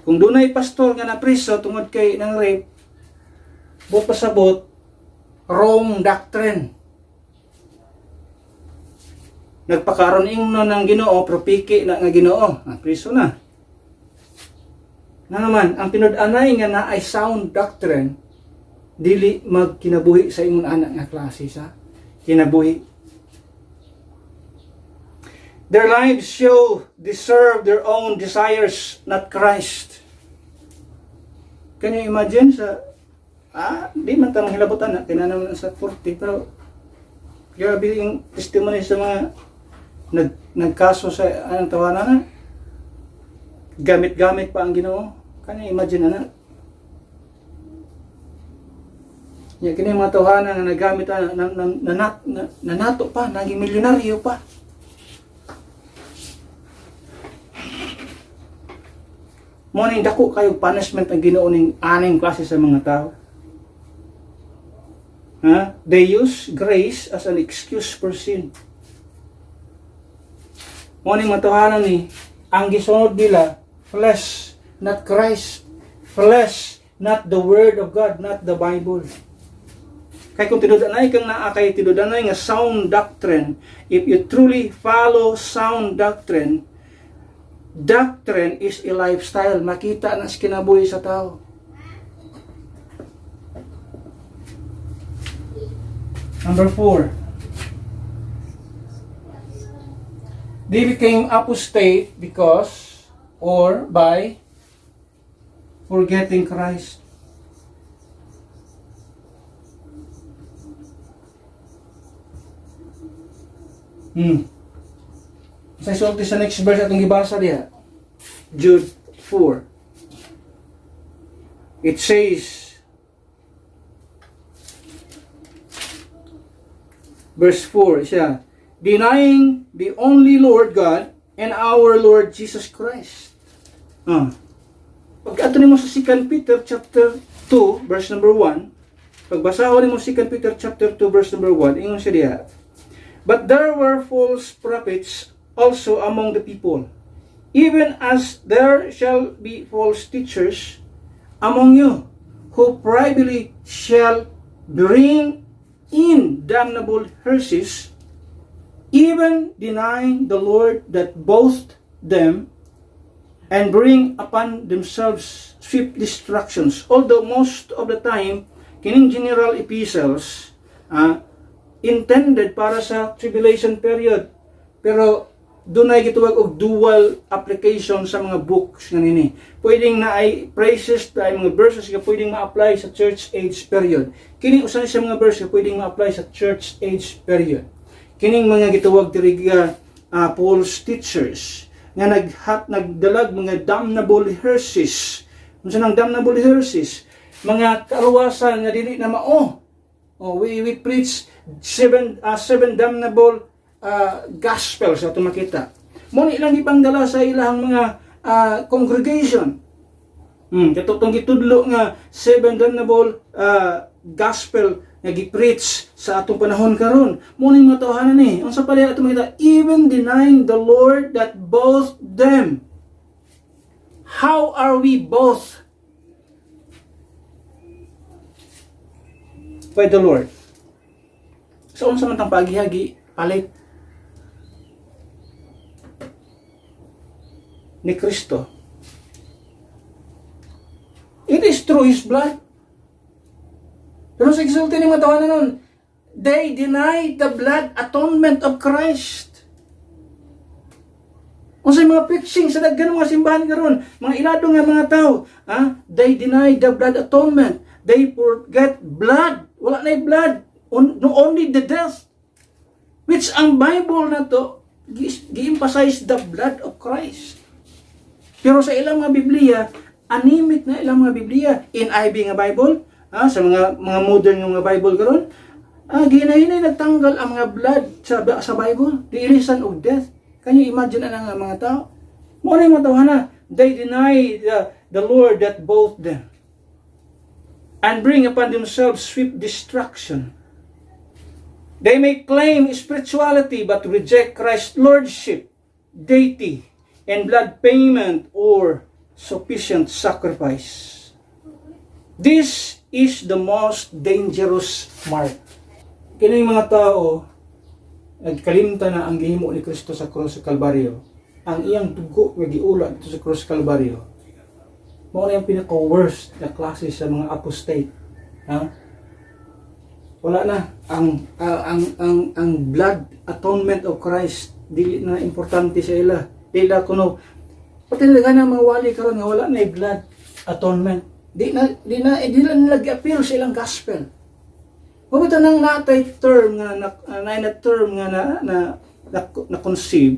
Kung dunay pastor nga na priso tungod kay nang rape, buot pasabot, wrong doctrine. Nagpakaroon ingno ng Ginoo, pero piki na nga Ginoo, priso na. Na naman, ang pinud-anay nga na ay sound doctrine, dili magkinabuhi sa ingon anak nga klase sa kinabuhi. Their lives show they serve their own desires, not Christ. Can you imagine sa di man tanong hilabutan na tinanaman sa 40, pero grabe yung testimony sa mga nagkaso sa anong tawanan na gamit-gamit pa ang Ginoo. Can you imagine na? Kini mga tawanan na nagamit na nato pa, naging milyonaryo pa. Mo ning dako kayo punishment ang Ginoo ning aning klase sa mga tao. They use grace as an excuse for sin. Mo ning matuhanan ni ang gisunod nila flesh, not Christ. Flesh, not the Word of God, not the Bible. Kaya kung tinudanay kang naa kay tinudanay nga sound doctrine, if you truly follow sound doctrine, doctrine is a lifestyle. Makita na sa kinabuhi sa tao. Number 4. They became apostate because or by forgetting Christ. Sa isulti sa next verse atong gibasa diha. Jude 4. It says, verse 4 siya, denying the only Lord God and our Lord Jesus Christ. Pag ato nimo sa 2 Peter chapter 2 verse number 1, pagbasahon nimo 2 Peter chapter 2 verse number 1, ingon siya diha. But there were false prophets also among the people, even as there shall be false teachers among you, who privately shall bring in damnable heresies, even denying the Lord that both them, and bring upon themselves swift destructions. Although most of the time, kining general epistles, intended para sa tribulation period. Pero doon ay gituwag og dual application sa mga books nga nini. Pwedeng na ay phrases ay mga verses nga pwedeng ma-apply sa church age period. Kining usa sa mga verses nga pwedeng ma-apply sa church age period. Kining mga gituwag diri false teachers nga nagdalag mga damnable heresies. Unsa nang damnable heresies? Mga karuwasan nga dili na mao. We preach seven damnable gospels ato makita. Mo ni ilang ipangdala sa ilang mga congregation. Katong gitudlo nga 7 damnable gospel nga gi-preach sa atong panahon karon. Mo ni matuhanan ni. Unsa pa diha ato makita? Even denying the Lord that both them. How are we both by the Lord? So, unsa man tang paghihagi palit ni Kristo? It is through His blood. Pero sa exulti ni matawanan nun, they deny the blood atonement of Christ. Unsay mga preaching sa daghan mga simbahan karon, mga ilado nga mga tao, they deny the blood atonement. They forget blood. Wala na blood. No, only the death. Which ang Bible na to, gi-emphasize the blood of Christ. Pero sa ilang mga Biblia, anemic na ilang mga Biblia. NIV nga Bible, sa mga modern nga Bible karon, ginahinay nagtanggal ang mga blood sa Bible. The illusion of death. Can you imagine na nga mga tao? Muna yung matawana, they deny the Lord that both them, and bring upon themselves swift destruction. They may claim spirituality but reject Christ's lordship, deity, and blood payment or sufficient sacrifice. This is the most dangerous mark. Kining mga tao nagkalimtan na ang gihimo ni Kristo sa krus sa Kalbaryo. Ang iyang dugo nga giula dito sa krus sa Kalbaryo. Mao na yung pinaka-worst na klase sa mga apostate. Wala na ang blood atonement of Christ dili na importante sa ila. Dili na kuno pati na mga wali karon nga wala na blood atonement. Di na nila gi-appeal sa ilang gospel. Pagkita nang natay term nga na conceive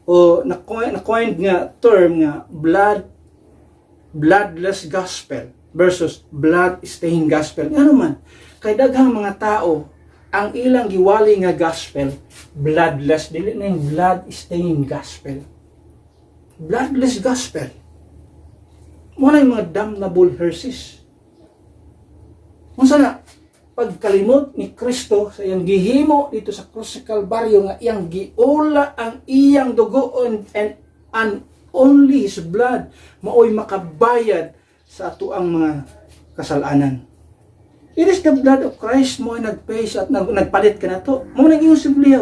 o na-coined nga term nga bloodless gospel versus blood-stained gospel. Ano man, kay daghang mga tao, ang ilang giwali nga gospel, bloodless, dili na yung blood-stained gospel. Bloodless gospel. Muna yung mga damnable heresies. Unsa na, pagkalimot ni Kristo sa iyang gihimo dito sa krus sa Kalbaryo nga iyang giula ang iyang dugo and only His blood maoy makabayad sa ato ang mga kasalanan. It is the blood of Christ mo ay nagpay at nagpalit ka na to. Mo nang iyong Biblia.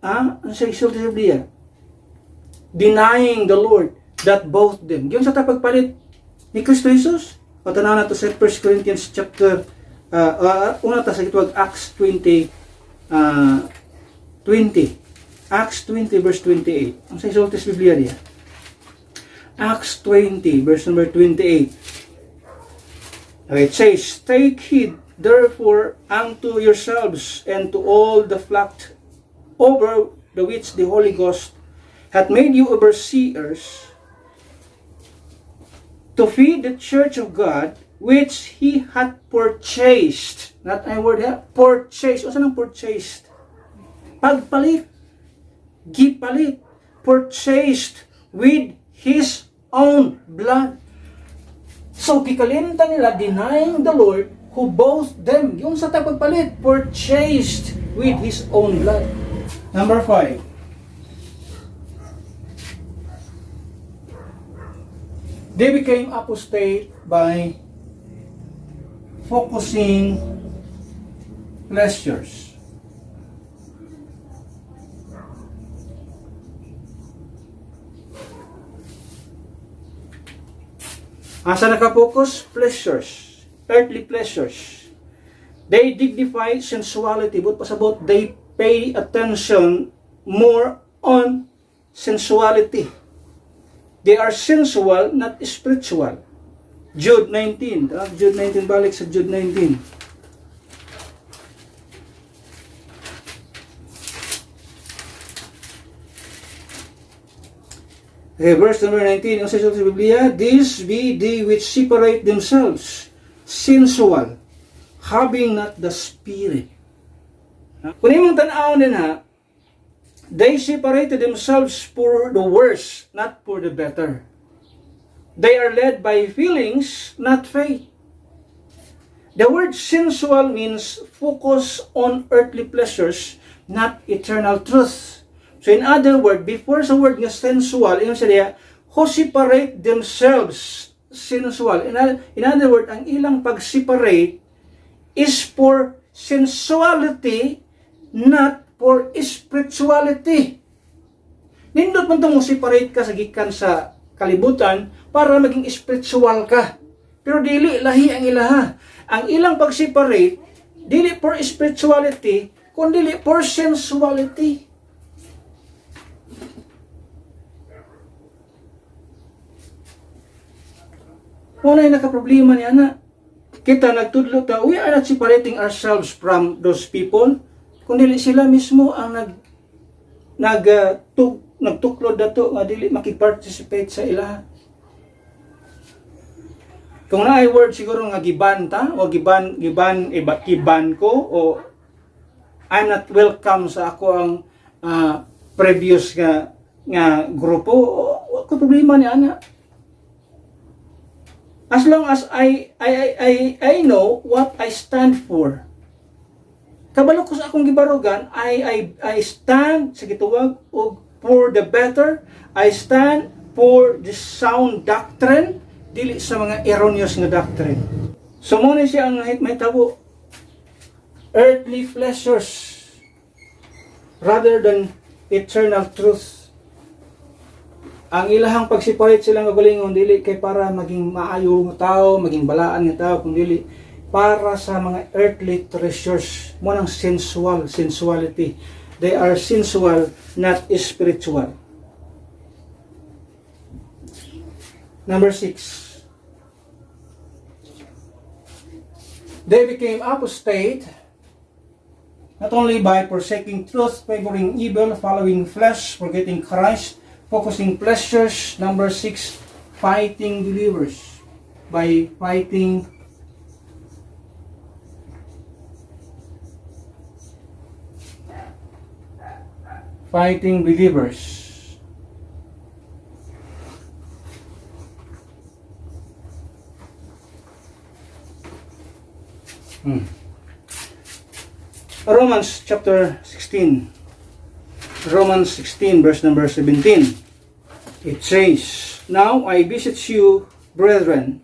Ano sa isulti sa Biblia? Denying the Lord that both them. Yung sa pagpalit ni Kristo Jesus. Patanaw na to sa 1 Corinthians chapter una ta sa gitwag Acts 20 Acts 20 verse 28. Ang sa isulti sa Biblia niya. Acts 20 verse number 28. Okay, it says, "Take heed therefore unto yourselves and to all the flock over the which the Holy Ghost hath made you overseers, to feed the church of God, which He hath purchased." Not a word here, purchased. O saan ang purchased? Pagpalit. Gipalit. Purchased with His own blood. So, kikalimtan nila, denying the Lord, who both them, yung sa pagpalit, purchased with His own blood. Number 5. They became apostate by focusing pleasures. Asa nakapokus? Pleasures. Earthly pleasures. They dignify sensuality. But pasabot, they pay attention more on sensuality. They are sensual, not spiritual. Jude 19. Jude 19, balik sa Jude 19. Okay, verse number 19, yung sa Biblia, "These be they which separate themselves, sensual, having not the Spirit." Kung imong tanaw din ha, they separated themselves for the worse, not for the better. They are led by feelings, not faith. The word sensual means focus on earthly pleasures, not eternal truth. So in other words, before sa word nga sensual, yung siya, who separate themselves, sensual. In other words, ang ilang pag-separate is for sensuality, not for spirituality. Nindot man itong separate ka sa gikan sa kalibutan para maging spiritual ka. Pero dili lahi ang ilaha. Ang ilang pag-separate, dili for spirituality, kundi for sensuality. Wala yung nakaproblema niya na kita nagtudlo ta, we are not separating ourselves from those people, kundi sila mismo ang nagtuklod dato nga dili makiparticipate sa ilaha. Kung naay word siguro nga giban ta o giban ko o I'm not welcome sa ako ang previous nga grupo, o problema niya ana. As long as I know what I stand for. Kabalo ko sa akong gibarugan, I stand sa gituwag og for the better. I stand for the sound doctrine, dili sa mga erroneous nga doctrine. So mo ni siya ang may tabo. Earthly pleasures rather than eternal truth. Ang ilahang pagsipalit silang kagalingon dili kay para maging maayo nga tao, maging balaan nga tao, kundi para sa mga earthly treasures, mo ng sensuality. They are sensual, not spiritual. Number 6. They became apostate not only by forsaking truth, favoring evil, following flesh, forgetting Christ, focusing pleasures. Number 6, fighting believers by fighting believers. Romans chapter 16. Romans 16 verse number 17. It says, "Now I beseech you, brethren,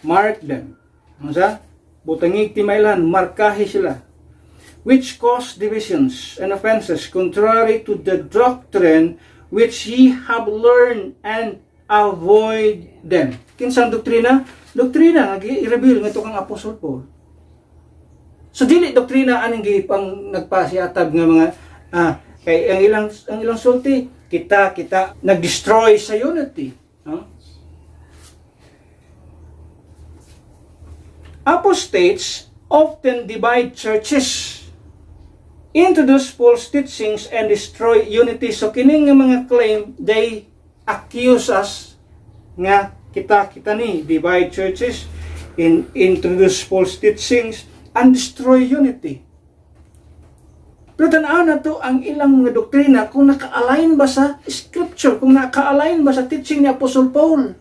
mark them." Ano sa? Butangig timaylan, markahi sila. "Which cause divisions and offenses contrary to the doctrine which ye have learned, and avoid them." Kinsang doktrina? Doktrina nga i-reveal nga ito kang Apostol Paul. So dili doktrina aning gipang nagpasiatab nga mga kay ang ilang sulti kita nag-destroy sa unity, no? Apostates often divide churches, introduce false teachings, and destroy unity. So kining nga mga claim, they accuse us nga kita ni divide churches, introduce false teachings, and destroy unity. Pero tanaw na to ang ilang mga doktrina kung naka-align ba sa scripture, kung naka-align ba sa teaching ni Apostle Paul.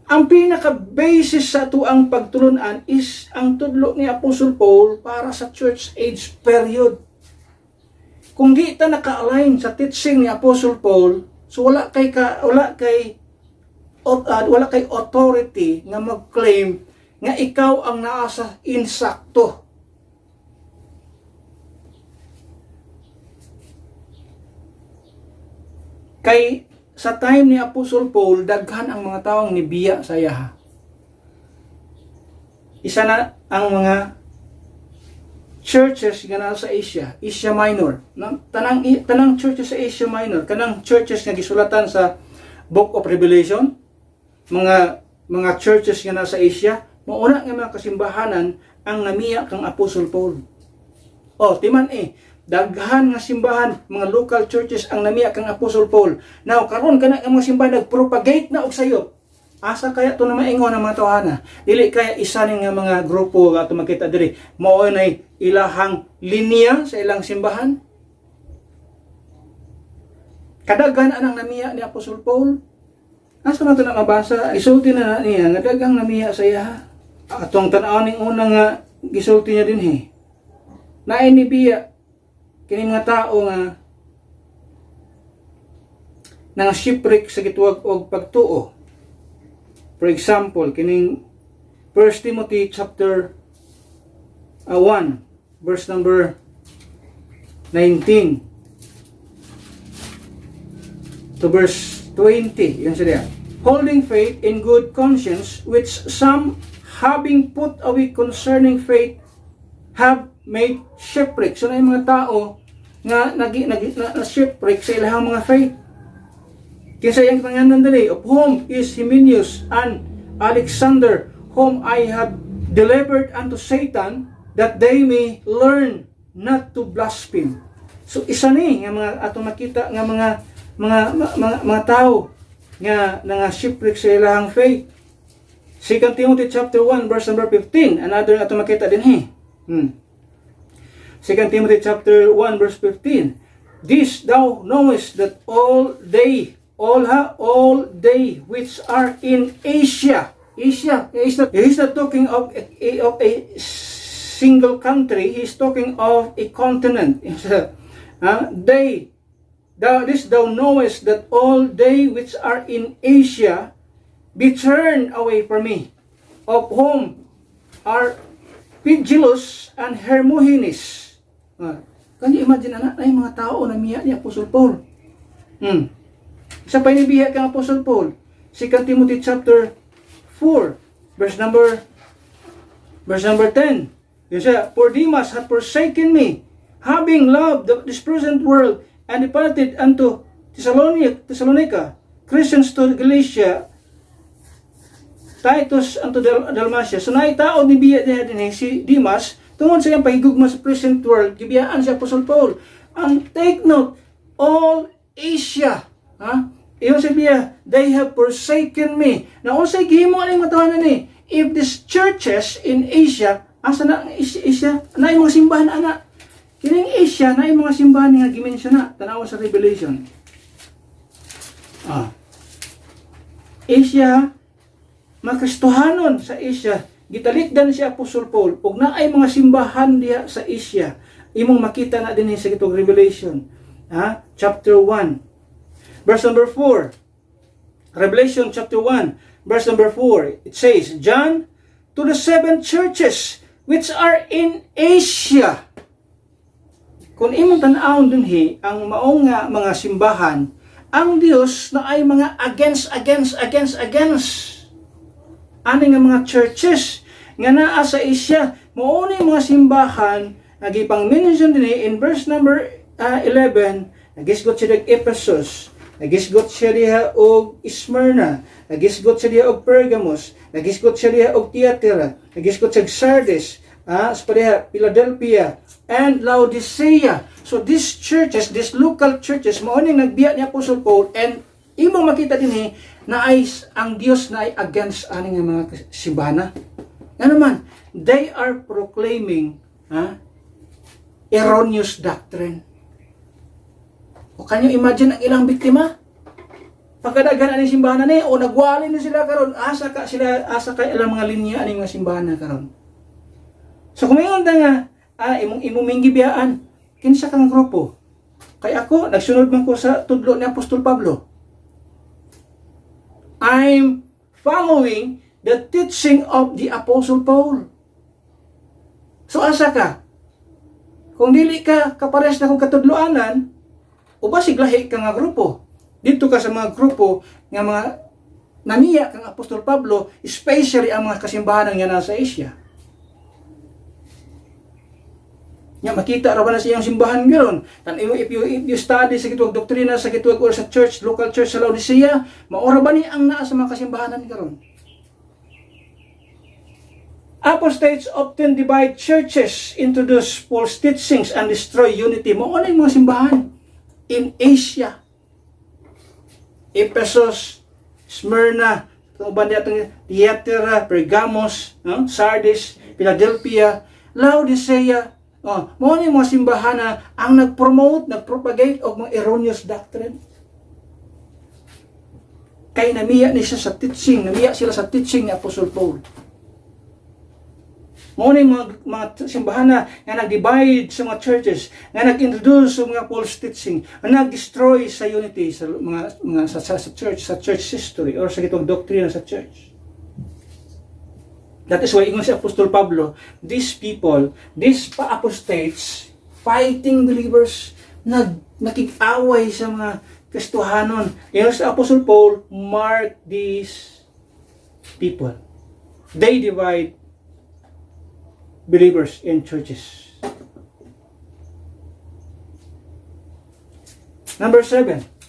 Ang pinaka-basis sa ito ang pagtulunan is ang tudlo ni Apostle Paul para sa church age period. Kung di ta naka-align sa teaching ni Apostle Paul, so wala kay authority nga mag-claim nga ikaw ang naasa insakto. Kay sa time ni Apostle Paul, daghan ang mga taong nibiya sa iya. Isa na ang mga churches nga nasa Asia Minor. Tanang churches sa Asia Minor, kanang churches nga gisulatan sa Book of Revelation, mga churches nga nasa Asia, mauna nga mga kasimbahanan ang namiya kang Apostle Paul. Timan daghan nga simbahan, mga local churches ang namiya kang Apostle Paul. Now, karon kana ang mga simbahan nagpropagate na og sayop. Asa kaya to na maingon ang mga tawhana? Dili kaya isa ning nga mga grupo nga makita diri mao nay ilahang linya sa ilang simbahan? Kadaghan anang namiya ni Apostle Paul. Asa na to na mabasa? Isulti na niya nga daghang namiya sa iya. Atong tan-aw ning una nga gisulti niya dinhi. Naay ni biya kini mga tao nga nang shipwreck sa gituwag og pagtuo. For example, kining 1 Timothy chapter 1 verse number 19 to verse 20. Yan siya. "Holding faith in good conscience, which some, having put away concerning faith, have made shipwreck." So na yung mga tao nga na-shipwreck sa ilang mga faith. Kinsa yung pangalan dali, "Of whom is Hymenaeus and Alexander, whom I have delivered unto Satan, that they may learn not to blaspheme." So isa ni nga mga atong nakita nga mga tao nga shipwreck sa ilang faith. 2 Timothy chapter 1 verse number 15, another atong makita dinhi. 2 Timothy chapter 1 verse 15. "This thou knowest, that all they which are in Asia," he's not talking of a single country, he's talking of a continent. This thou knowest, that all they which are in Asia be turned away from me, of whom are Phygelus and Hermogenes. Can you imagine na yung mga tao na miya ni Apostle Paul? Isa pa inibiya kang Apostle Paul, 2 Timothy chapter 4 verse number 10. Yun siya, "For Demas hath forsaken me, having loved this present world, and departed unto Thessalonica, Christians to Galatia, Titus unto Dalmatia." So naitao ni biya din si Demas tungod sa iyang pahigugma sa present world, gibiyaan si Apostle Paul. And take note, all Asia, iyon sabiya, "They have forsaken me." Na unsay gihimo aning matawanan ni? If these churches in Asia, asa na Asia, na yung mga simbahan ana. Kining Asia na yung mga simbahan nga gimensyon na tanawa sa Revelation. Asia, makristohanon sa Asia, gitalikdan si Apostol Paul ug naay mga simbahan diha sa Asia. Imong makita na dinhi sa kitong Revelation, chapter 1 verse number 4. Revelation chapter 1 verse number 4, it says, John, to the 7 churches which are in Asia. Kung imong tan-awon dinhi ang maong nga mga simbahan, ang Dios na ay mga against ani nga mga churches nga naa sa Asia. Mao ni mga simbahan nagipang mention dinhi in verse number 11. Nagisgot siya og Ephesus, nagisgot siya diha og Smyrna, nagisgot siya diha og Pergamos, nagisgot siya diha og Thyatira, nagisgot siya og Sardis, Philadelphia, and Laodicea. So these churches, these local churches, mao ning nagbiya ni Apostle Paul, and imong makita dinhi na ay ang Dios na ay against ani nga mga simbahan. Ano man, they are proclaiming erroneous doctrine. O kanyo imagine ang ilang biktima? Pagkadagan ani simbahan ni o nagwali na sila karon, asa kay ilang mga linya ani mga simbahan na karon. So kung mayon nga imong minggibiyaan, kinsa kang grupo? Kay ako nagsunod man ko sa tudlo ni Apostol Pablo. I'm following the teaching of the Apostle Paul. So asa ka? Kung dili ka kapares na kong katudloanan, o ba siglahi ka nga grupo? Dito ka sa mga grupo nga mga naniya kang Apostol Pablo, especially ang mga kasimbahan nga nasa Asia. Nga makita ra ba na siyang simbahan garon? If you study sa kituwag doktrina sa kituwag or sa church, local church sa Laodicea, maora ba ni ang naa sa mga kasimbahanan garon? Apostates often divide churches, introduce false teachings, and destroy unity. Mao na yung mga simbahan in Asia. Ephesus, Smyrna, Thyatira, Pergamos, Sardis, Philadelphia, Laodicea. Mao ni mga simbahan na ang nag-promote, nag-propagate og mga erroneous doctrine. Kay namiya ni siya sa teaching, namiya sila sa teaching ni Apostle Paul. Mao ni mga simbahan na nga nag-divide sa mga churches, nga nag-introduce sa mga false teaching, nga nag-destroy sa unity sa mga sa church history or sa kitong doktrina sa church. That is why ingon si Apostol Pablo, these people, these apostates, fighting believers, nakik-away sa mga Kristohanon. Ingon si Apostol Paul, mark these people. They divide believers in churches. Number 7.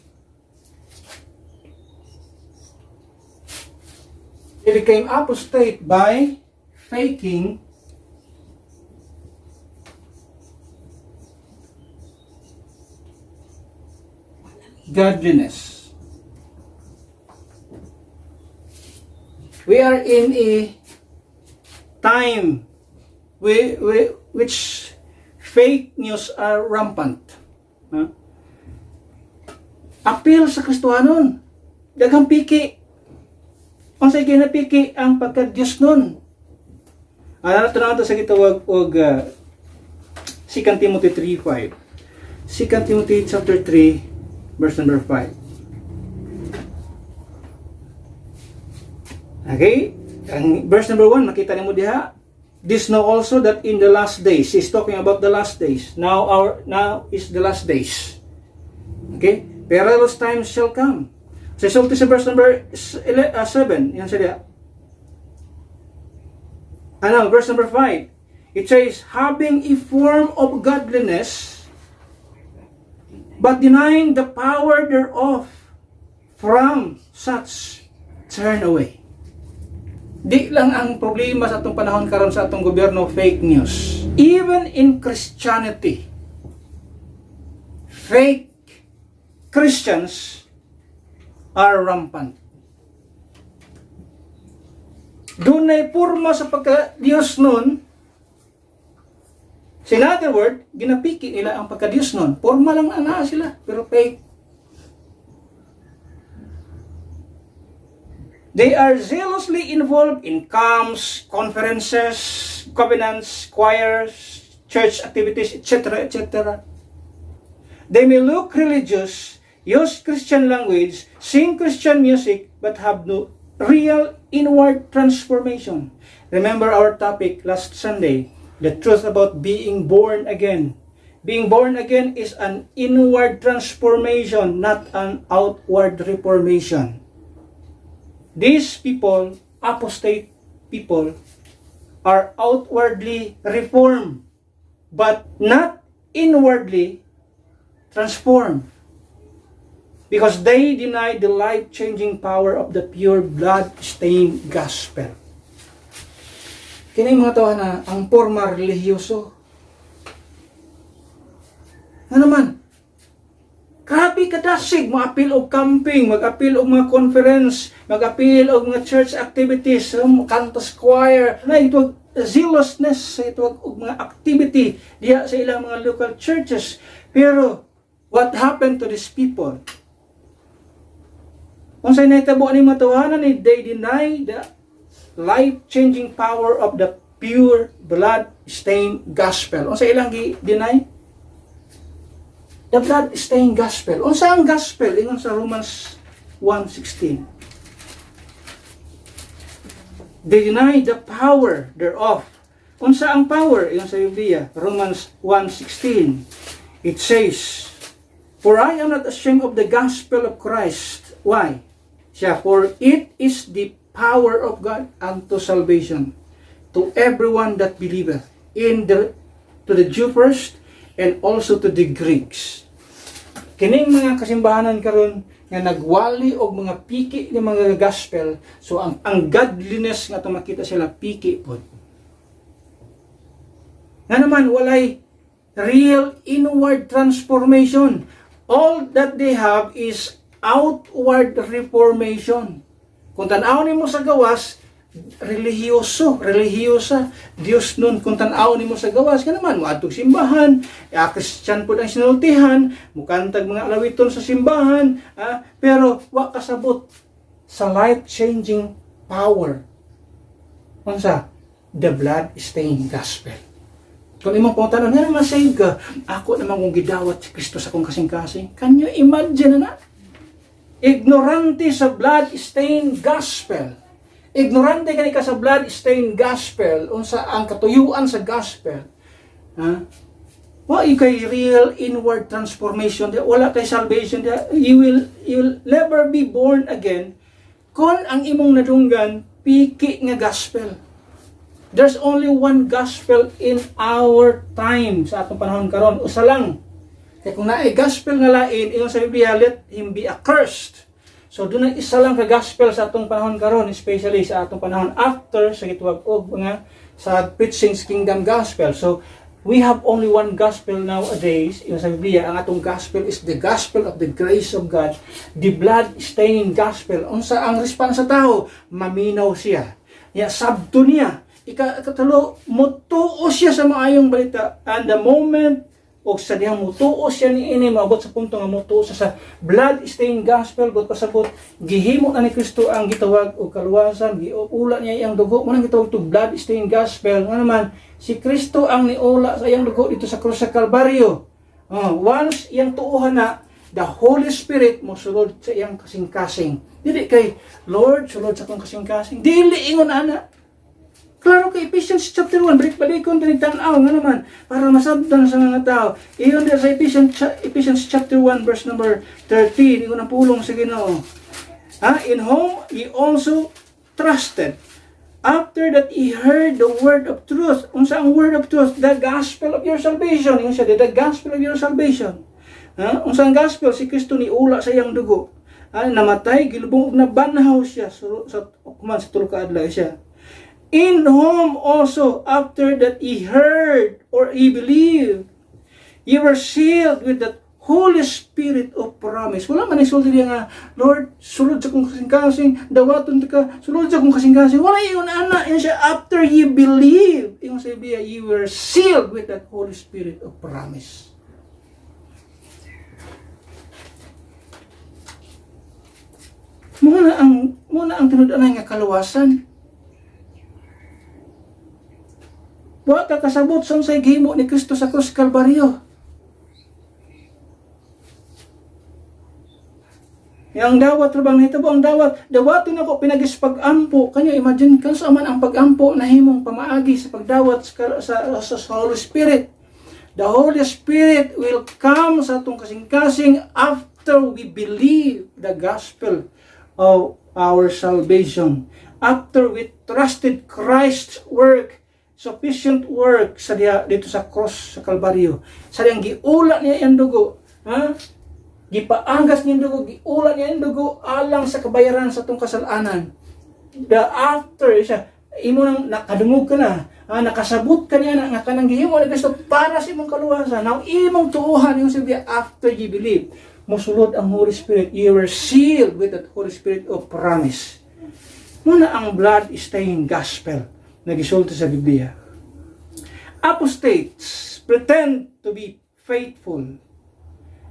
They became apostate by faking godliness. We are in a time which fake news are rampant. Appeal sa Kristohanon. Daghang piki. Ang sa ginapiki ang pagka-Diyos nun. Tanaw sa gitawag og 2 Timothy 3:5. 2 Timothy chapter 3 verse number 5. Okay? Ang verse number 1 makita nimo diha. This know also that in the last days, he's talking about the last days. Now is the last days. Okay? Perilous times shall come. Sa sulti sa verse number 7, yan siya. Verse number 5. It says, having a form of godliness, but denying the power thereof, from such turn away. Di lang ang problema sa atong panahon karon sa atong gobyerno, fake news. Even in Christianity, fake Christians are rampant. Doon na'y purma sa pagka-Diyos nun. In other word, ginapiki nila ang pagka-Diyos nun. Purma lang na sila, pero fake. They are zealously involved in camps, conferences, covenants, choirs, church activities, etc., etc. They may look religious, use Christian language, sing Christian music, but have no real inward transformation. Remember our topic last Sunday, the truth about being born again. Being born again is an inward transformation, not an outward reformation. These people, apostate people, are outwardly reformed, but not inwardly transformed. Because they deny the life-changing power of the pure blood-stained gospel. Kini mga tao na ang forma religyoso. Ano naman? Grabe kadasig, mag-appeal og camping, mag-appeal og mga conference, mag-appeal og mga church activities, cantos choir, na ito zealousness, ito og mga activity diya sa ilang mga local churches. Pero what happened to these people? Kung sa'yo naitabo ni matawanan, they deny the life-changing power of the pure blood-stained gospel. Kung sa ilang deny? The blood-stained gospel. Unsa ang gospel? Ingon sa Romans 1:16. They deny the power thereof. Unsa ang power? Ingon sa Biblia, Romans 1:16. It says, "For I am not ashamed of the gospel of Christ." Why? For it is the power of God unto salvation to everyone that believeth, to the Jew first, and also to the Greeks. Kining mga kasimbahanan karon nga nagwali og mga piki ng mga gospel, so ang godliness nga makita sila piki pod. Nga naman walay real inward transformation. All that they have is outward reformation. Kung tanaw nimo sa gawas, religyosa, Dios nun kung tanaw nimo sa gawas, ka naman, muadtog simbahan, Christian po ang sinultihan, mukantag mga alawiton sa simbahan, pero wa kasabot sa life-changing power. Unsa? The blood-stained gospel. Kung imong pangutanon, nga naman save ka, ako naman kung gidawat si Kristo sa akong kasing-kasing, can you imagine na? Ignorante sa blood-stained gospel. Ignorante ka sa blood-stained gospel, unsa ang katuyuan sa gospel. Wa kay real inward transformation, wala kay salvation. You will never be born again kung ang imong nadunggan piki nga gospel. There's only one gospel in our time sa atong panahon karon, usa lang. Kaya kung naay gospel nga lain, ingon sa Biblia, let him be accursed. So doon isa lang ka gospel sa atong panahon karon, especially sa atong panahon after sa gituwag og mga sa preaching kingdom gospel. So we have only one gospel nowadays. Ingon sa Biblia, ang atong gospel is the gospel of the grace of God, the blood-stained gospel. Unsa ang response sa tao? Maminaw siya. Sabto niya. Ikatalo, mutuo siya sa maayong balita. And the moment o sa diyang mutuo siya ni ini, maabot sa punto nga mutuo sa blood-stained gospel, but pasabot, gihimo na ni Kristo ang gitawag o kaluwasan, giula niya iyang dugo, munang gitawag to blood-stained gospel. Nga naman, si Kristo ang niula sa iyang dugo dito sa krus sa Kalbaryo. Once iyang tuuhan na, the Holy Spirit mo sulod sa iyang kasing-kasing. Dili kay, Lord, sulod sa akong kasing-kasing. Dili ingon ana. Klaro kay Ephesians chapter 1, balik-balikon din tanaw nga naman para masabtan sa mga tao. Iyon din sa Ephesians chapter 1 verse number 13, iyon ang pulong sa Ginoo. In whom ye also trusted, after that ye heard the word of truth. Unsa ang word of truth? The gospel of your salvation. Yung siya, the gospel of your salvation. Unsa ang gospel? Si Kristo ni ula sa iyang dugo. Namatay, gilubong na banhaw siya sa kuman sa tulo ka adlaw siya. In whom also, after that ye heard or ye believed, ye were sealed with the Holy Spirit of promise. Wala man isulti niya nga, Lord, sulod sa kong kasing-kasing, dawaton ka, sulod sa kong kasing-kasing. Wala yun, anak. Yan siya, after ye believe, yung sabiya, ye were sealed with that Holy Spirit of promise. Muna ang ang tinud-anay nga kaluwasan. Wa ka kasabot sa unsay gihimo ni Kristo sa krus Kalbaryo. Yang dawat rabang nahitabo ang dawaton ako pinagispag-ampo. Kanyo imagine kanso man ang pag-ampo na himong pamaagi sa pagdawat sa Holy Spirit. The Holy Spirit will come sa atong kasing-kasing after we believe the gospel of our salvation. After we trusted Christ's work, sufficient work sa dito sa cross sa Kalbaryo. Sa diyang giula niya ang dugo, ha? Gipaanggas niya ang dugo, giula niya ang dugo alang sa kabayaran sa itong kasalanan. The after siya, imo nang nakadungog ka na, nakasabot ka niya na kanang gihimo ni Kristo para sa imong kaluwasan. Now, imong tuuhan yung sabi after you believe, musulod ang Holy Spirit, you were sealed with that Holy Spirit of promise. Muna ang blood-stained gospel na gisulti sa Biblia. Apostates pretend to be faithful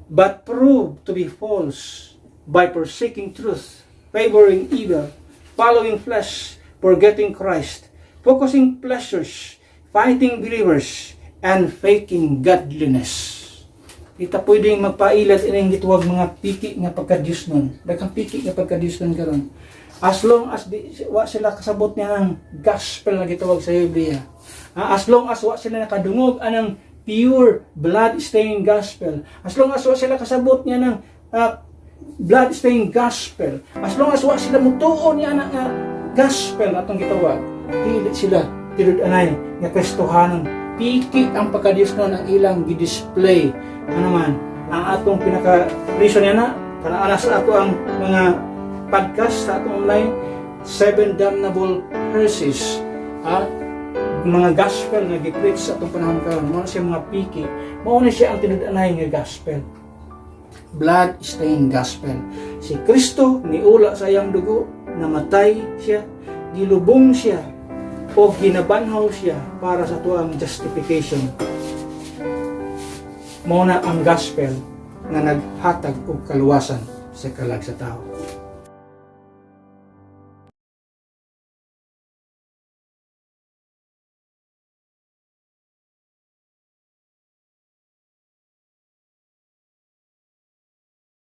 but prove to be false by forsaking truth, favoring evil, following flesh, forgetting Christ, focusing pleasures, fighting believers, and faking godliness. Kita pwedeng magpailat ining gituwag mga piki nga pagka-Diyos nun. Daghang piki nga pagka-Diyos nun karon. As long as wa sila kasabot niya ng gospel na gitawag sa Biblia. As long as wa sila nakadungog anang pure blood-stained gospel. As long as wa sila kasabot niya ng blood-stained gospel. As long as wa sila mutuon niya ng gospel atong gitawag. Dili sila tirud-anay nga Kristohanon. Piki ang pagka-Diyos nun ang ilang gi-display. Ano man, ang atong pinaka-reason niya na, kana sa ato ang mga podcast sa atong online, 7 damnable heresies, mga gospel na gi-preach sa atong panahon karon. Mao siya mga piki, mao na siya ang tinud-anay nga gospel, blood-stained gospel. Si Kristo niula sa iyang dugo, namatay siya, gilubong siya o ginabanhaw siya para sa tuang justification. Mao na ang gospel na naghatag og kaluwasan sa kalag sa tao.